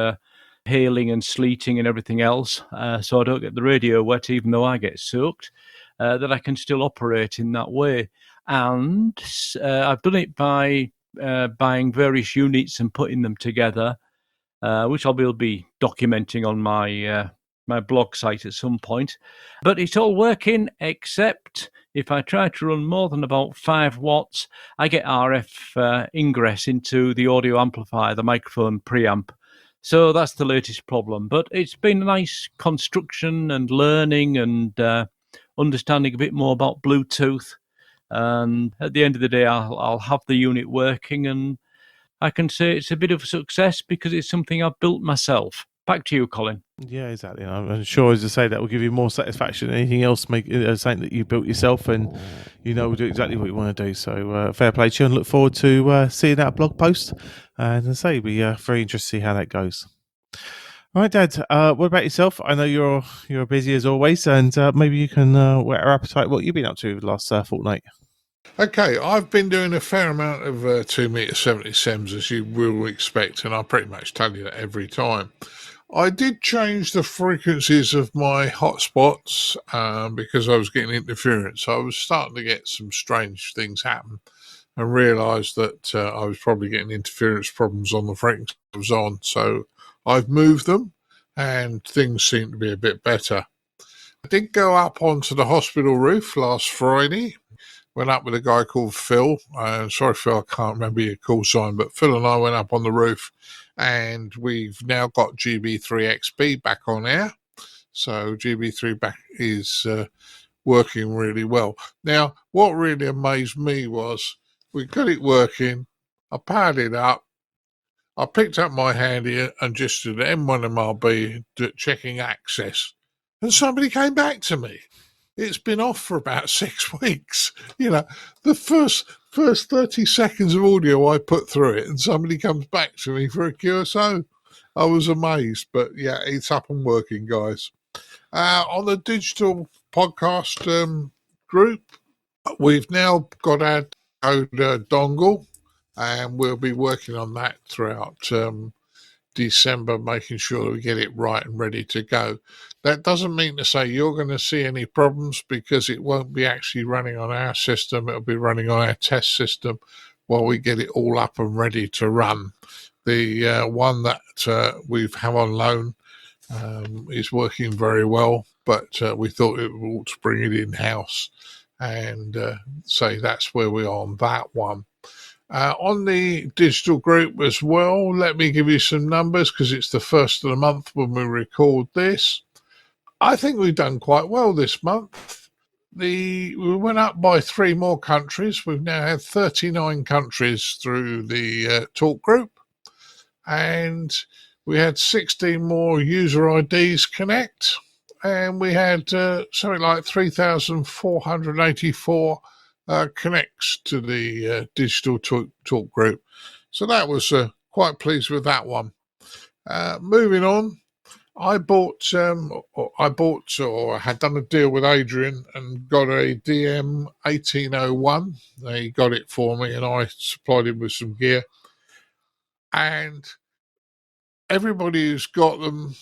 hailing and sleeting and everything else, so I don't get the radio wet even though I get soaked, that I can still operate in that way. And I've done it by buying various units and putting them together, which I will be documenting on my my blog site at some point. But it's all working, except if I try to run more than about 5 watts, I get RF ingress into the audio amplifier, the microphone preamp. So that's the latest problem. But it's been a nice construction and learning and understanding a bit more about Bluetooth. And at the end of the day, I'll have the unit working, and I can say it's a bit of a success because it's something I've built myself. Back to you, Colin. Yeah, exactly. I'm sure, as I say, that will give you more satisfaction than anything else. Make something that you built yourself, and will do exactly what you want to do. So fair play to you, and look forward to seeing that blog post. And as I say, be very interested to see how that goes. All right, Dad. What about yourself? I know you're busy as always, and maybe you can whet our appetite. What you've been up to the last fortnight? Okay, I've been doing a fair amount of 2m 70 SEMs, as you will expect, and I pretty much tell you that every time. I did change the frequencies of my hotspots because I was getting interference. I was starting to get some strange things happen and realised that I was probably getting interference problems on the frequency I was on. So I've moved them and things seem to be a bit better. I did go up onto the hospital roof last Friday. Went up with a guy called Phil. Sorry, Phil, I can't remember your call sign, but Phil and I went up on the roof, and we've now got GB3XB back on air. So GB3 back is working really well. Now, what really amazed me was we got it working. I powered it up. I picked up my handy and just did M1MRB checking access, and somebody came back to me. It's been off for about 6 weeks. The first 30 seconds of audio I put through it, and somebody comes back to me for a QSO. I was amazed, but yeah, it's up and working, guys. On the digital podcast group, we've now got our decoder dongle, and we'll be working on that throughout December, making sure that we get it right and ready to go. That doesn't mean to say you're going to see any problems, because it won't be actually running on our system. It'll be running on our test system while we get it all up and ready to run. The one that we have on loan is working very well, but we thought it ought to bring it in-house and say that's where we are on that one. On the digital group as well, let me give you some numbers, because it's the first of the month when we record this. I think we've done quite well this month. We went up by 3 more countries. We've now had 39 countries through the talk group, and we had 16 more user IDs connect, and we had something like 3,484 connects to the digital talk group. So that was quite pleased with that one. Moving on, I had done a deal with Adrian and got a DM 1801. They got it for me, and I supplied him with some gear. And everybody who's got them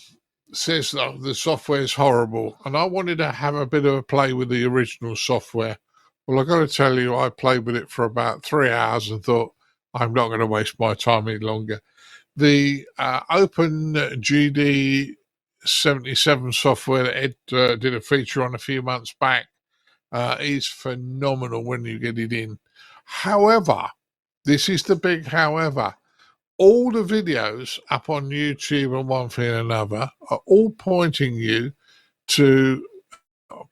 says that the software is horrible, and I wanted to have a bit of a play with the original software. Well, I've got to tell you, I played with it for about 3 hours and thought, I'm not going to waste my time any longer. The OpenGD 77 software that Ed did a feature on a few months back is phenomenal when you get it in. However, this is the big however, all the videos up on YouTube and one thing and another are all pointing you to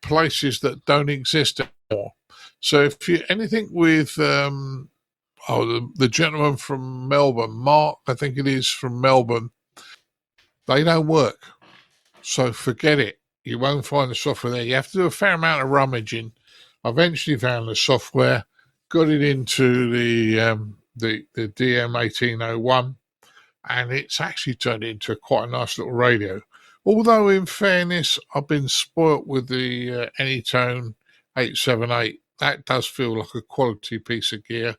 places that don't exist anymore. So if you anything with the gentleman from Melbourne, Mark, I think it is, from Melbourne, they don't work. So forget it. You won't find the software there. You have to do a fair amount of rummaging. I eventually found the software, got it into the DM1801, and it's actually turned into quite a nice little radio. Although, in fairness, I've been spoilt with the Anytone 878. That does feel like a quality piece of gear.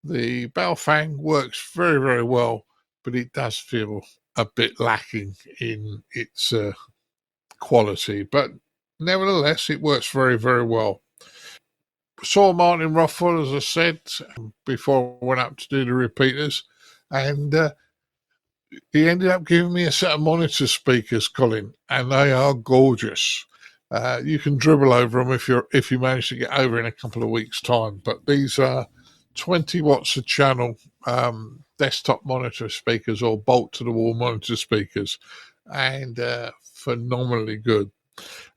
The Baofeng works very, very well, but it does feel a bit lacking in its quality. But nevertheless, it works very, very well. Saw Martin Ruffle, as I said, before I went up to do the repeaters, and he ended up giving me a set of monitor speakers, Colin, and they are gorgeous. You can dribble over them if you manage to get over in a couple of weeks' time. But these are 20 watts a channel desktop monitor speakers, or bolt-to-the-wall monitor speakers, and phenomenally good.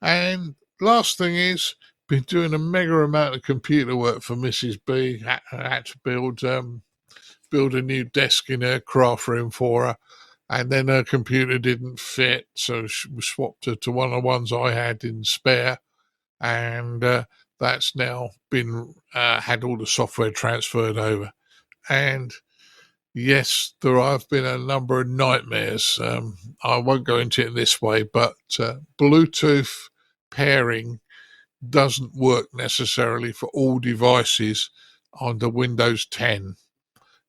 And last thing is, been doing a mega amount of computer work for Mrs. B. Had to build a new desk in her craft room for her, and then her computer didn't fit, so we swapped her to one of the ones I had in spare, and that's now been had all the software transferred over. And yes, there have been a number of nightmares. I won't go into it in this way, but Bluetooth pairing doesn't work necessarily for all devices under Windows 10.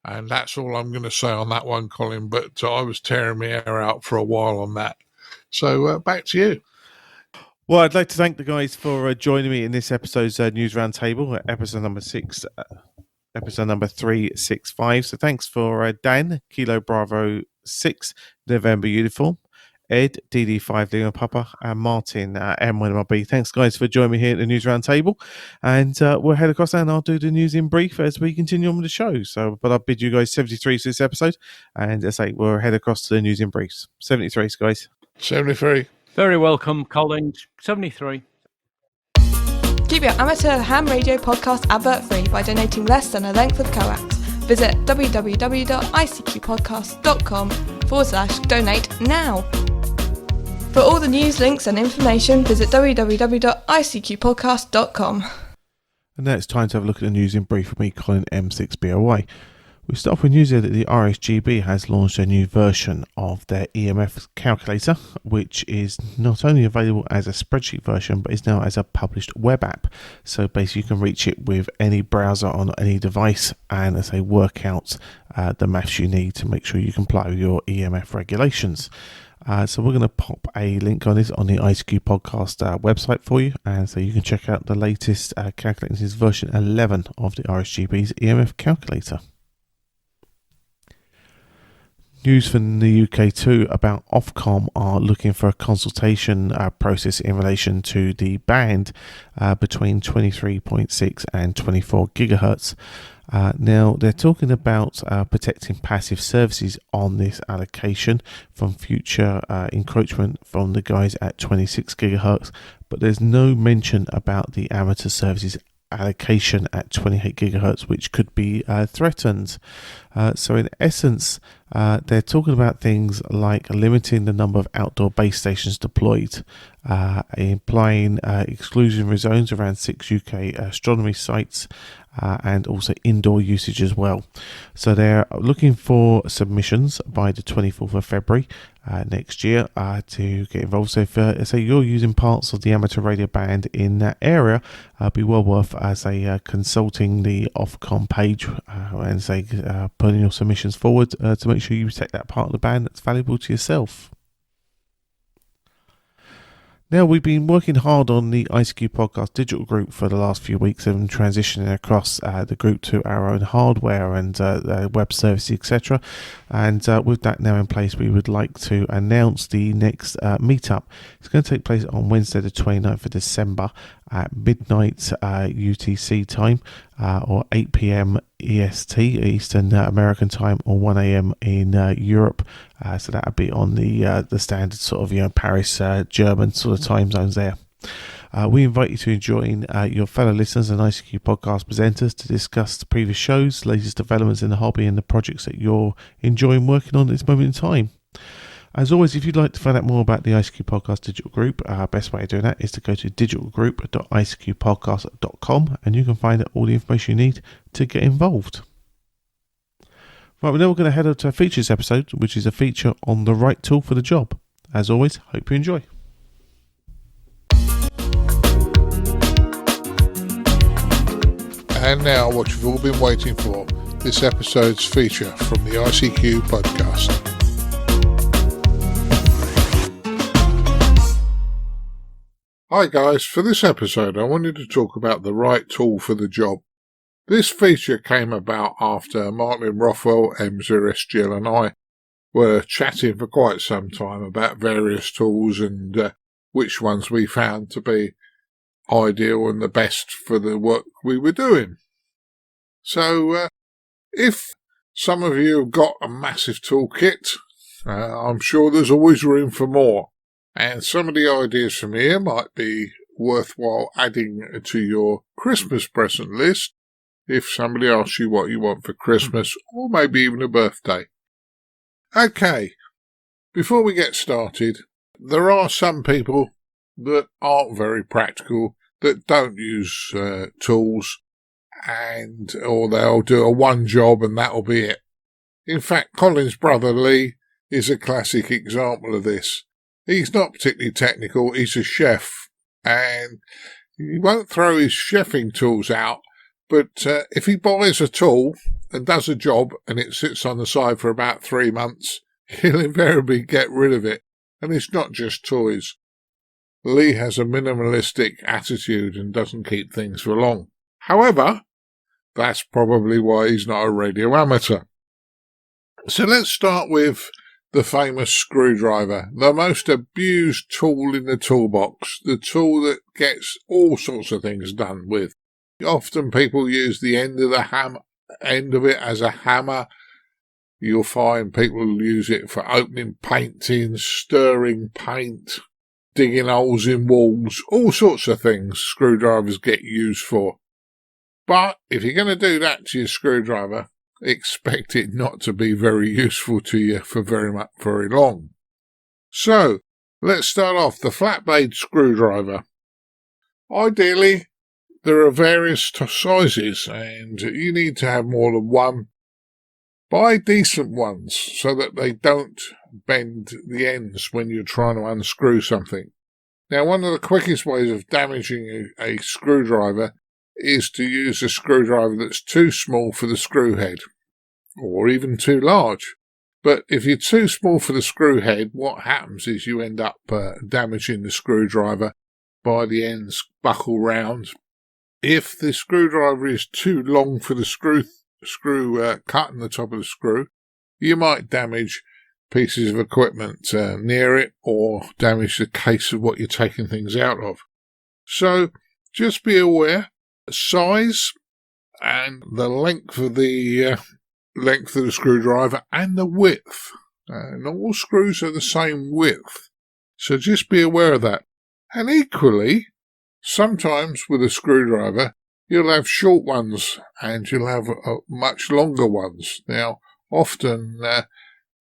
And that's all I'm going to say on that one, Colin. But I was tearing my hair out for a while on that. So back to you. Well, I'd like to thank the guys for joining me in this episode's News Roundtable, episode number 6, episode number 365. So thanks for Dan, Kilo Bravo 6, November Uniform, Ed, DD5 Lima Papa, and Martin, M1MRB. Thanks, guys, for joining me here at the News Roundtable. And we'll head across and I'll do the news in brief as we continue on with the show. So, but I'll bid you guys 73 for this episode. And as I say, we'll head across to the news in briefs. 73, guys. 73. Very welcome, Colin. 73. Keep your amateur ham radio podcast advert free by donating less than a length of coax. Visit www.icqpodcast.com/donate now. For all the news, links and information, visit www.icqpodcast.com. And now it's time to have a look at the news in brief with me, Colin M6BOY. We start off with news here that the RSGB has launched a new version of their EMF calculator, which is not only available as a spreadsheet version, but is now as a published web app. So basically you can reach it with any browser on any device and, as they work out the maths you need to make sure you comply with your EMF regulations. So we're going to pop a link on this on the ICQ podcast website for you, and so you can check out the latest calculator. This is version 11 of the RSGB's EMF calculator. News from the UK too about Ofcom are looking for a consultation process in relation to the band between 23.6 and 24 gigahertz. Now they're talking about protecting passive services on this allocation from future encroachment from the guys at 26 gigahertz, but there's no mention about the amateur services allocation at 28 gigahertz, which could be threatened. So in essence, they're talking about things like limiting the number of outdoor base stations deployed, implying exclusionary zones around 6 UK astronomy sites, and also indoor usage as well. So they're looking for submissions by the 24th of February next year to get involved. So if you're using parts of the amateur radio band in that area, be well worth consulting the Ofcom page and putting your submissions forward to make sure you protect that part of the band that's valuable to yourself. Now, we've been working hard on the ICQ Podcast digital group for the last few weeks and transitioning across the group to our own hardware and web services, etc. And with that now in place, we would like to announce the next meetup. It's going to take place on Wednesday, the 29th of December at midnight UTC time, or 8 p.m. EST, Eastern American time, or 1 a.m. in Europe. So that would be on the standard sort of Paris German sort of time zones there. We invite you to join your fellow listeners and ICQ podcast presenters to discuss the previous shows, latest developments in the hobby and the projects that you're enjoying working on at this moment in time. As always, if you'd like to find out more about the ICQ Podcast Digital Group, our best way of doing that is to go to digitalgroup.icqpodcast.com and you can find out all the information you need to get involved. Right, we're now going to head over to our features episode, which is a feature on the right tool for the job. As always, hope you enjoy. And now what you've all been waiting for, this episode's feature from the ICQ podcast. Hi guys, for this episode I wanted to talk about the right tool for the job. This feature came about after Martin Rothwell, M0SGL and I were chatting for quite some time about various tools and which ones we found to be ideal and the best for the work we were doing. So if some of you have got a massive toolkit, I'm sure there's always room for more. And some of the ideas from here might be worthwhile adding to your Christmas present list if somebody asks you what you want for Christmas or maybe even a birthday. Okay, before we get started, there are some people that aren't very practical, that don't use tools, or they'll do a one job and that'll be it. In fact, Colin's brother Lee is a classic example of this. He's not particularly technical, he's a chef, and he won't throw his chefing tools out, but if he buys a tool and does a job and it sits on the side for about 3 months, he'll invariably get rid of it. And it's not just toys. Lee has a minimalistic attitude and doesn't keep things for long. However, that's probably why he's not a radio amateur. So let's start with the famous screwdriver, the most abused tool in the toolbox, the tool that gets all sorts of things done with. Often people use the end of it as a hammer. You'll find people use it for opening paint tins, stirring paint, digging holes in walls, all sorts of things screwdrivers get used for. But if you're going to do that to your screwdriver, expect it not to be very useful to you for very long. So, let's start off the flat blade screwdriver. Ideally, there are various sizes and you need to have more than one. Buy decent ones so that they don't bend the ends when you're trying to unscrew something. Now, one of the quickest ways of damaging a screwdriver is to use a screwdriver that's too small for the screw head, or even too large. But if you're too small for the screw head, what happens is you end up damaging the screwdriver by the ends buckle round. If the screwdriver is too long for the screw cut in the top of the screw, you might damage pieces of equipment near it or damage the case of what you're taking things out of. So just be aware. Size and the length of the screwdriver and the width. Not all screws are the same width, so just be aware of that. And equally, sometimes with a screwdriver, you'll have short ones and you'll have much longer ones. Now, often the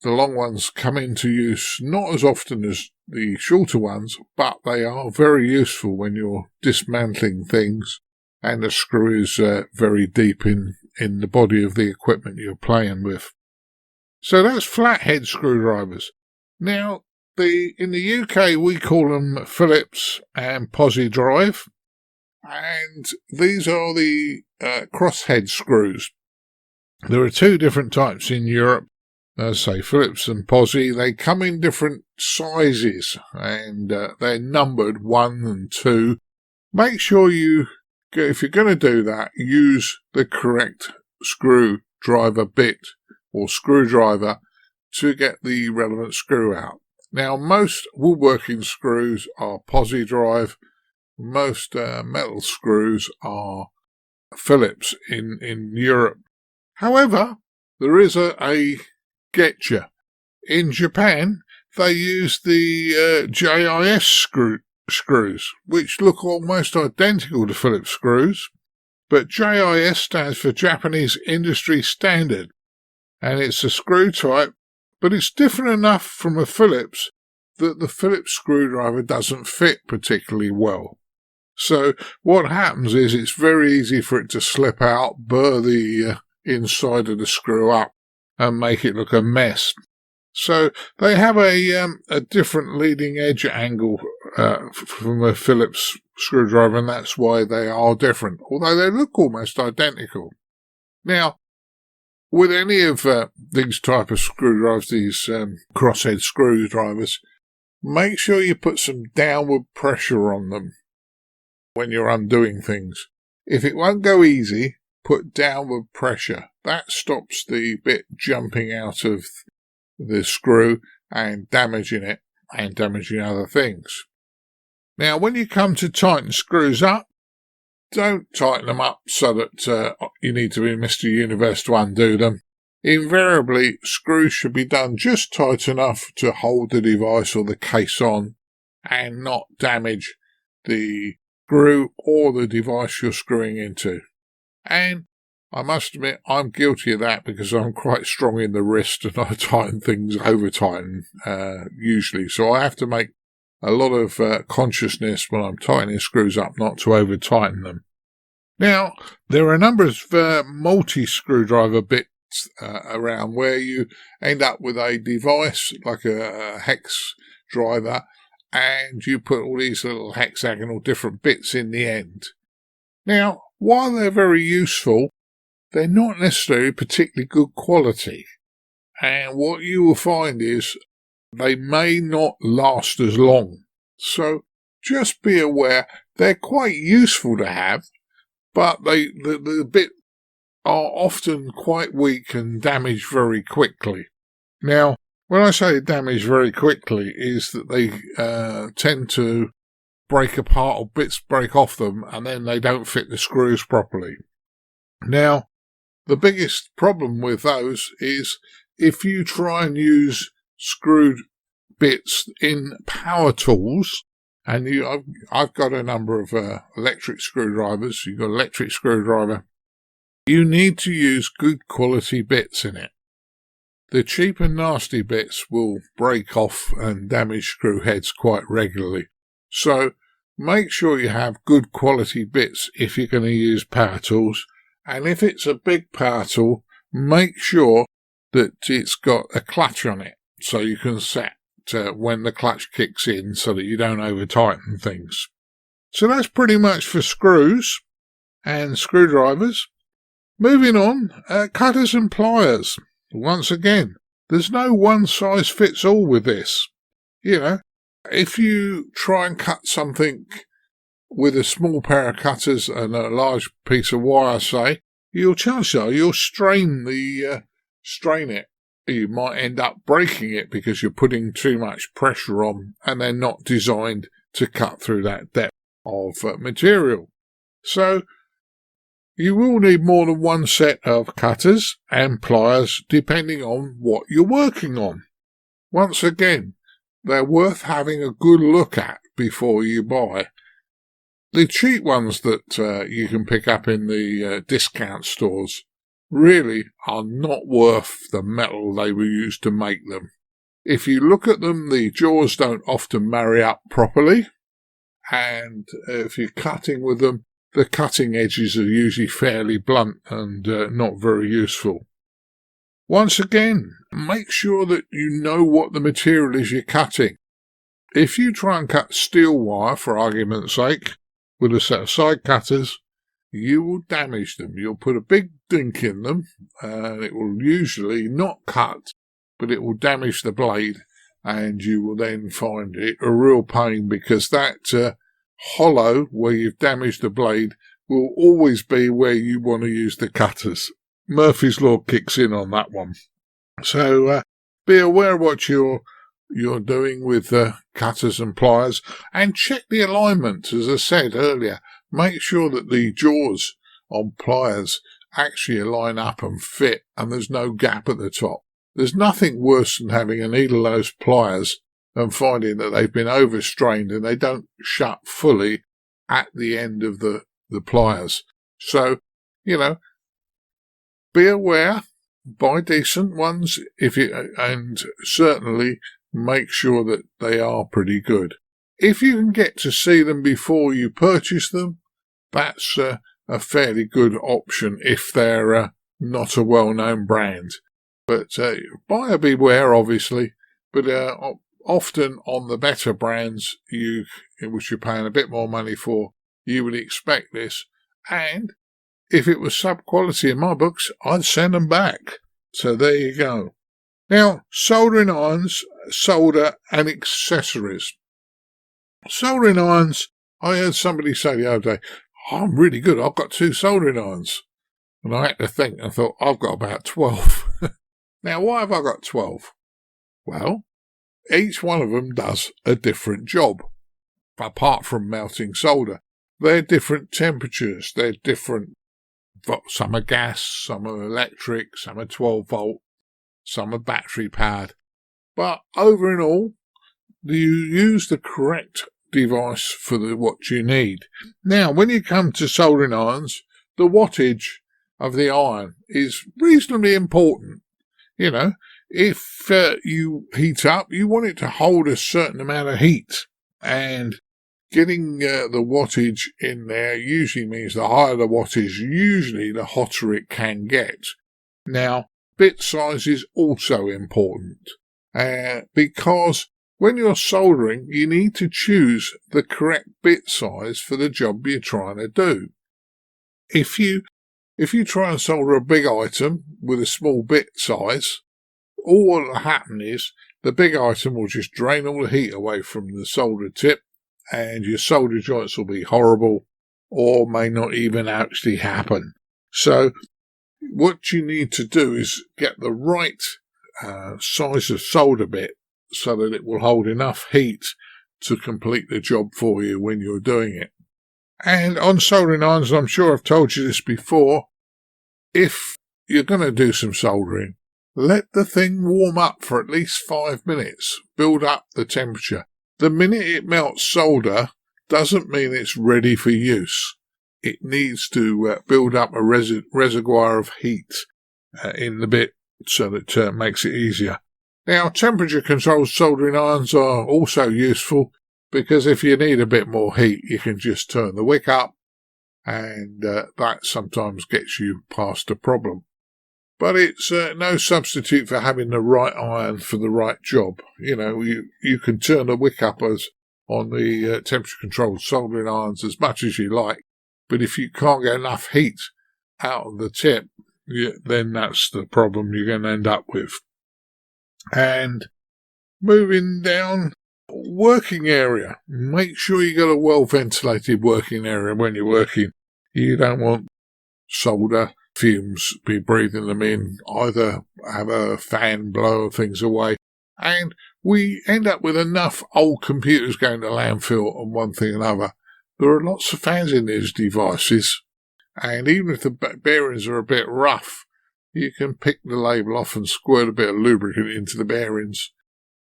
long ones come into use not as often as the shorter ones, but they are very useful when you're dismantling things and the screw is very deep in the body of the equipment you're playing with. So that's flathead screwdrivers. Now, in the UK we call them Phillips and Pcb drive, and these are the crosshead screws. There are two different types in Europe. As I say, Phillips and Pcb, they come in different sizes and they're numbered 1 and 2. Make sure if you're going to do that, use the correct screwdriver bit or screwdriver to get the relevant screw out. Now, most woodworking screws are Pcb drive. Most metal screws are Phillips in Europe. However, there is a getcha. In Japan, they use the JIS screws, which look almost identical to Phillips screws, but JIS stands for Japanese Industry Standard, and it's a screw type, but it's different enough from a Phillips that the Phillips screwdriver doesn't fit particularly well. So what happens is it's very easy for it to slip out, burr the inside of the screw up, and make it look a mess. So they have a different leading edge angle from a Phillips screwdriver, and that's why they are different, although they look almost identical. Now, with any of these type of screwdrivers, these crosshead screwdrivers, make sure you put some downward pressure on them when you're undoing things. If it won't go easy, put downward pressure. That stops the bit jumping out of the screw and damaging it and damaging other things. Now, when you come to tighten screws up, don't tighten them up so that you need to be Mr. Universe to undo them. Invariably, screws should be done just tight enough to hold the device or the case on and not damage the screw or the device you're screwing into. And I must admit, I'm guilty of that because I'm quite strong in the wrist and I tighten things over-tighten usually. So I have to make a lot of consciousness when I'm tightening screws up not to over-tighten them. Now, there are a number of multi-screwdriver bits around where you end up with a device like a hex driver and you put all these little hexagonal different bits in the end. Now, while they're very useful, they're not necessarily particularly good quality. And what you will find is they may not last as long. So just be aware they're quite useful to have, but the bit are often quite weak and damaged very quickly. Now, when I say damage very quickly is that they tend to break apart or bits break off them and then they don't fit the screws properly. Now, the biggest problem with those is if you try and use screwed bits in power tools, and I've got a number of electric screwdrivers, you've got an electric screwdriver, you need to use good quality bits in it. The cheap and nasty bits will break off and damage screw heads quite regularly. So make sure you have good quality bits if you're going to use power tools. And if it's a big power tool, make sure that it's got a clutch on it so you can set when the clutch kicks in so that you don't over-tighten things. So that's pretty much for screws and screwdrivers. Moving on, cutters and pliers. Once again, there's no one-size-fits-all with this. You know, if you try and cut something with a small pair of cutters and a large piece of wire, say, chances are you'll strain it. You might end up breaking it because you're putting too much pressure on and they're not designed to cut through that depth of material. So you will need more than one set of cutters and pliers depending on what you're working on. Once again, they're worth having a good look at before you buy. The cheap ones that you can pick up in the discount stores really are not worth the metal they were used to make them. If you look at them, the jaws don't often marry up properly, and if you're cutting with them, the cutting edges are usually fairly blunt and not very useful. Once again, make sure that you know what the material is you're cutting. If you try and cut steel wire, for argument's sake, with a set of side cutters, you will damage them. You'll put a big dink in them, and it will usually not cut, but it will damage the blade, and you will then find it a real pain because that hollow where you've damaged the blade will always be where you want to use the cutters. Murphy's Law kicks in on that one. So be aware of what you're doing with cutters and pliers, and check the alignment. As I said earlier, make sure that the jaws on pliers actually line up and fit, and there's no gap at the top. There's nothing worse than having a needle-nose pliers and finding that they've been overstrained and they don't shut fully at the end of the pliers. So, be aware, buy decent ones and certainly make sure that they are pretty good. If you can get to see them before you purchase them, that's a fairly good option if they're not a well-known brand. But buyer beware, obviously. But often on the better brands, which you're paying a bit more money for, you would expect this. And if it was sub-quality in my books, I'd send them back. So there you go. Now, soldering irons, solder and accessories. Soldering irons, I heard somebody say the other day, I'm really good, I've got 2 soldering irons. And I had to think, I thought, I've got about 12. Now, why have I got 12? Well, each one of them does a different job, apart from melting solder. They're different temperatures, they're different. Some are gas, some are electric, some are 12 volt, some are battery powered. But over in all, you use the correct device for what you need. Now, when you come to soldering irons, the wattage of the iron is reasonably important. If you heat up, you want it to hold a certain amount of heat. And getting the wattage in there usually means the higher the wattage, usually the hotter it can get. Now, bit size is also important because when you're soldering, you need to choose the correct bit size for the job you're trying to do. If you try and solder a big item with a small bit size, all what will happen is the big item will just drain all the heat away from the solder tip, and your solder joints will be horrible or may not even actually happen. So what you need to do is get the right size of solder bit so that it will hold enough heat to complete the job for you when you're doing it. And on soldering irons, I'm sure I've told you this before, if you're going to do some soldering, let the thing warm up for at least 5 minutes. Build up the temperature. The minute it melts solder doesn't mean it's ready for use. It needs to build up a reservoir of heat in the bit so that it makes it easier. Now, temperature-controlled soldering irons are also useful because if you need a bit more heat, you can just turn the wick up, and that sometimes gets you past a problem. But it's no substitute for having the right iron for the right job. You can turn the wick up on the temperature-controlled soldering irons as much as you like, but if you can't get enough heat out of the tip, then that's the problem you're going to end up with. And moving down, working area. Make sure you got a well-ventilated working area when you're working. You don't want solder fumes, be breathing them in. Either have a fan blow things away. And we end up with enough old computers going to landfill on one thing or another. There are lots of fans in these devices. And even if the bearings are a bit rough, you can pick the label off and squirt a bit of lubricant into the bearings,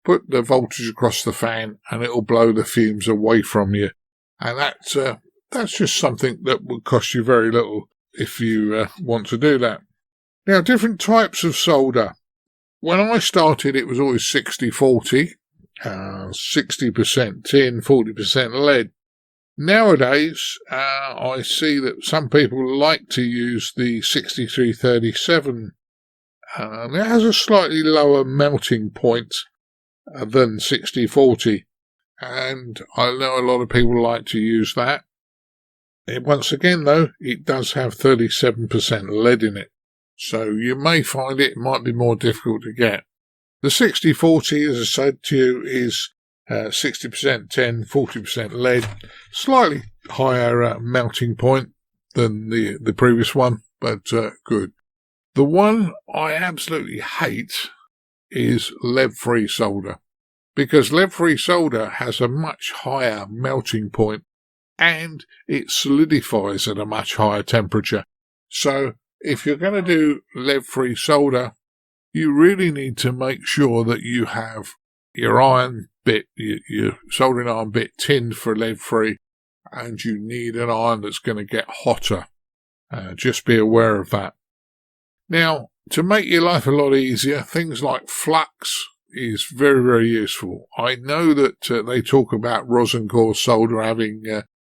put the voltage across the fan, and it'll blow the fumes away from you. And that's just something that will cost you very little if you want to do that. Now, different types of solder. When I started, it was always 60-40, 60% tin, 40% lead. Nowadays, I see that some people like to use the 6337. It has a slightly lower melting point than 60-40, and I know a lot of people like to use that. Once again, though, it does have 37% lead in it, so you may find it might be more difficult to get. The 60-40, as I said to you, is 60% tin, 40% lead, slightly higher melting point than the previous one, but good. The one I absolutely hate is lead-free solder, because lead-free solder has a much higher melting point and it solidifies at a much higher temperature. So if you're going to do lead-free solder, you really need to make sure that you have your iron bit, your soldering iron bit tinned for lead-free, and you need an iron that's going to get hotter. Just be aware of that. Now, to make your life a lot easier, things like Flux is very, very useful. I know that they talk about rosin core solder having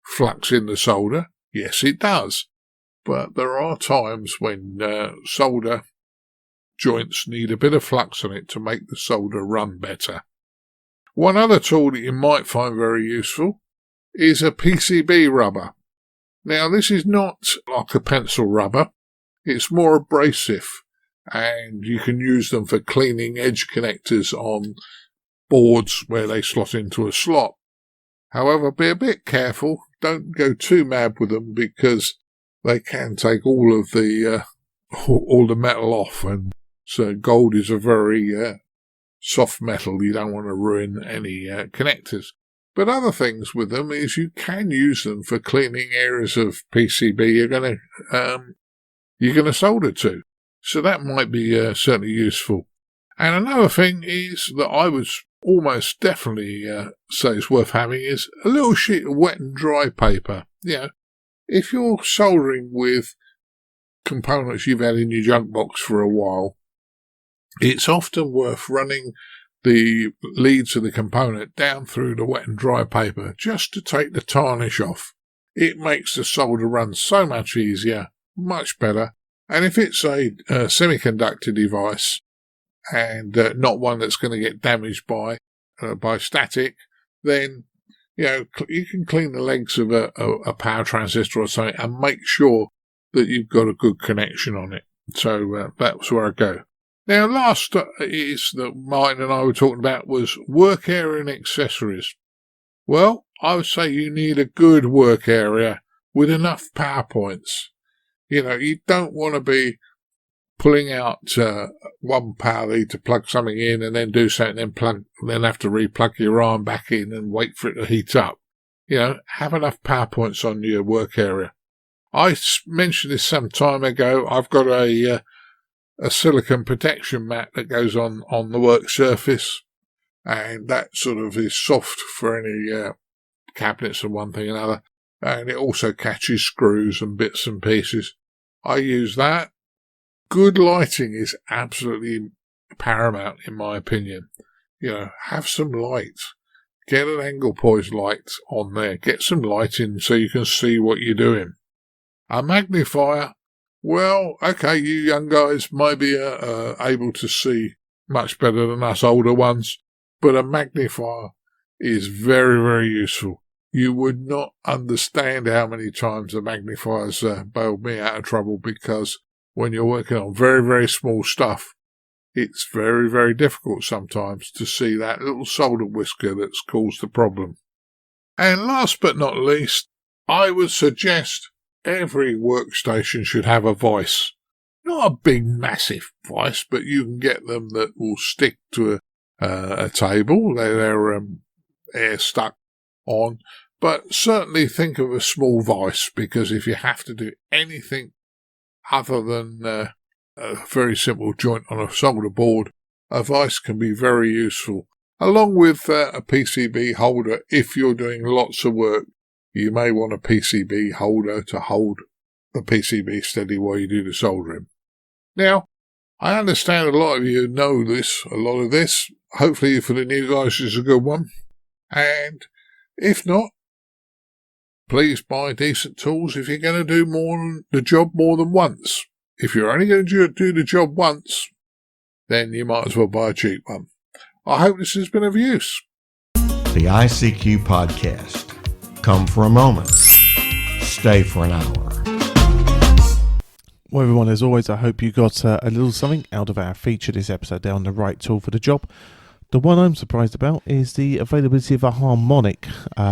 flux in the solder. Yes, it does. But there are times when solder joints need a bit of flux on it to make the solder run better. One other tool that you might find very useful is a PCB rubber. Now, this is not like a pencil rubber. It's more abrasive, and you can use them for cleaning edge connectors on boards where they slot into a slot. However, be a bit careful. Don't go too mad with them, because they can take all of the metal off, and so gold is a very soft metal. You don't want to ruin any connectors. But other things with them is you can use them for cleaning areas of PCB you're going to solder to. So that might be certainly useful. And another thing is that I would almost definitely say is worth having is a little sheet of wet and dry paper. You know, if you're soldering with components you've had in your junk box for a while, it's often worth running the leads of the component down through the wet and dry paper just to take the tarnish off. It makes the solder run so much easier, much better. And if it's a semiconductor device and not one that's going to get damaged by static, then you can clean the legs of a power transistor or something and make sure that you've got a good connection on it. So that's where I go. Now, last is that Martin and I were talking about was work area and accessories. Well, I would say you need a good work area with enough power points. You don't want to be pulling out one power lead to plug something in and then do something, then have to replug your iron back in and wait for it to heat up. Have enough power points on your work area. I mentioned this some time ago. I've got a silicon protection mat that goes on the work surface, and that sort of is soft for any cabinets and one thing and another, and it also catches screws and bits and pieces. I use that. Good lighting is absolutely paramount in my opinion. Have some light. Get an angle poised light on there. Get some lighting so you can see what you're doing. A magnifier. Well, okay, you young guys might be able to see much better than us older ones, but a magnifier is very, very useful. You would not understand how many times the magnifiers bailed me out of trouble, because when you're working on very, very small stuff, it's very, very difficult sometimes to see that little solder whisker that's caused the problem. And last but not least, I would suggest every workstation should have a vise. Not a big, massive vise, but you can get them that will stick to a table. They're air stuck on. But certainly think of a small vise, because if you have to do anything other than a very simple joint on a solder board, a vise can be very useful. Along with a PCB holder, if you're doing lots of work, you may want a PCB holder to hold the PCB steady while you do the soldering. Now, I understand a lot of you know a lot of this. Hopefully for the new guys it's a good one. And if not, please buy decent tools if you're going to do the job more than once. If you're only going to do the job once, then you might as well buy a cheap one. I hope this has been of use. The ICQ podcast. Come for a moment. Stay for an hour. Well, everyone, as always, I hope you got a little something out of our feature this episode down the right tool for the job. The one I'm surprised about is the availability of a harmonic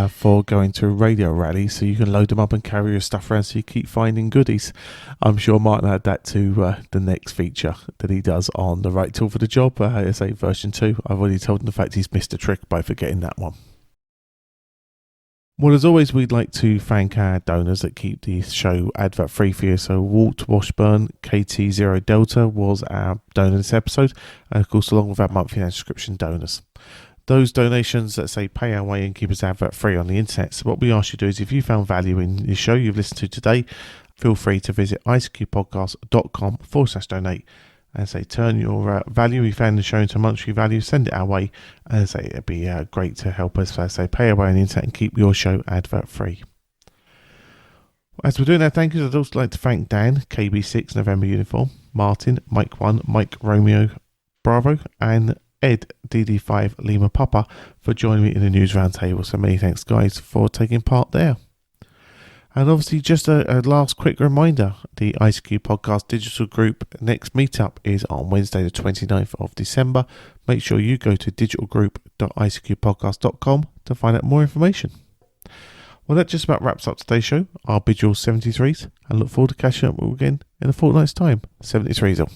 for going to a radio rally, so you can load them up and carry your stuff around so you keep finding goodies. I'm sure Martin add that to the next feature that he does on the right tool for the job, as a version 2. I've already told him the fact he's missed a trick by forgetting that one. Well, as always, we'd like to thank our donors that keep the show advert free for you. So Walt Washburn KT0 Delta was our donor this episode, and of course along with our monthly subscription donors. those donations that say pay our way and keep us advert free on the internet. So what we ask you to do is, if you found value in the show you've listened to today, feel free to visit icqpodcast.com/donate and say turn your value you found in the show into monetary value, send it our way, and say it'd be great to help us pay our way on the internet and keep your show advert free. As we're doing that, thank you. I'd also like to thank Dan, KB6 November Uniform, Martin, Mike 1, Mike Romeo Bravo, and Ed, DD5 Lima Papa, for joining me in the News Roundtable. So many thanks, guys, for taking part there. And obviously, just a last quick reminder, the ICQ Podcast Digital Group next meetup is on Wednesday the 29th of December. Make sure you go to digitalgroup.icqpodcast.com to find out more information. Well, that just about wraps up today's show. I'll bid you all 73s and look forward to catching up with you again in a fortnight's time. 73s all.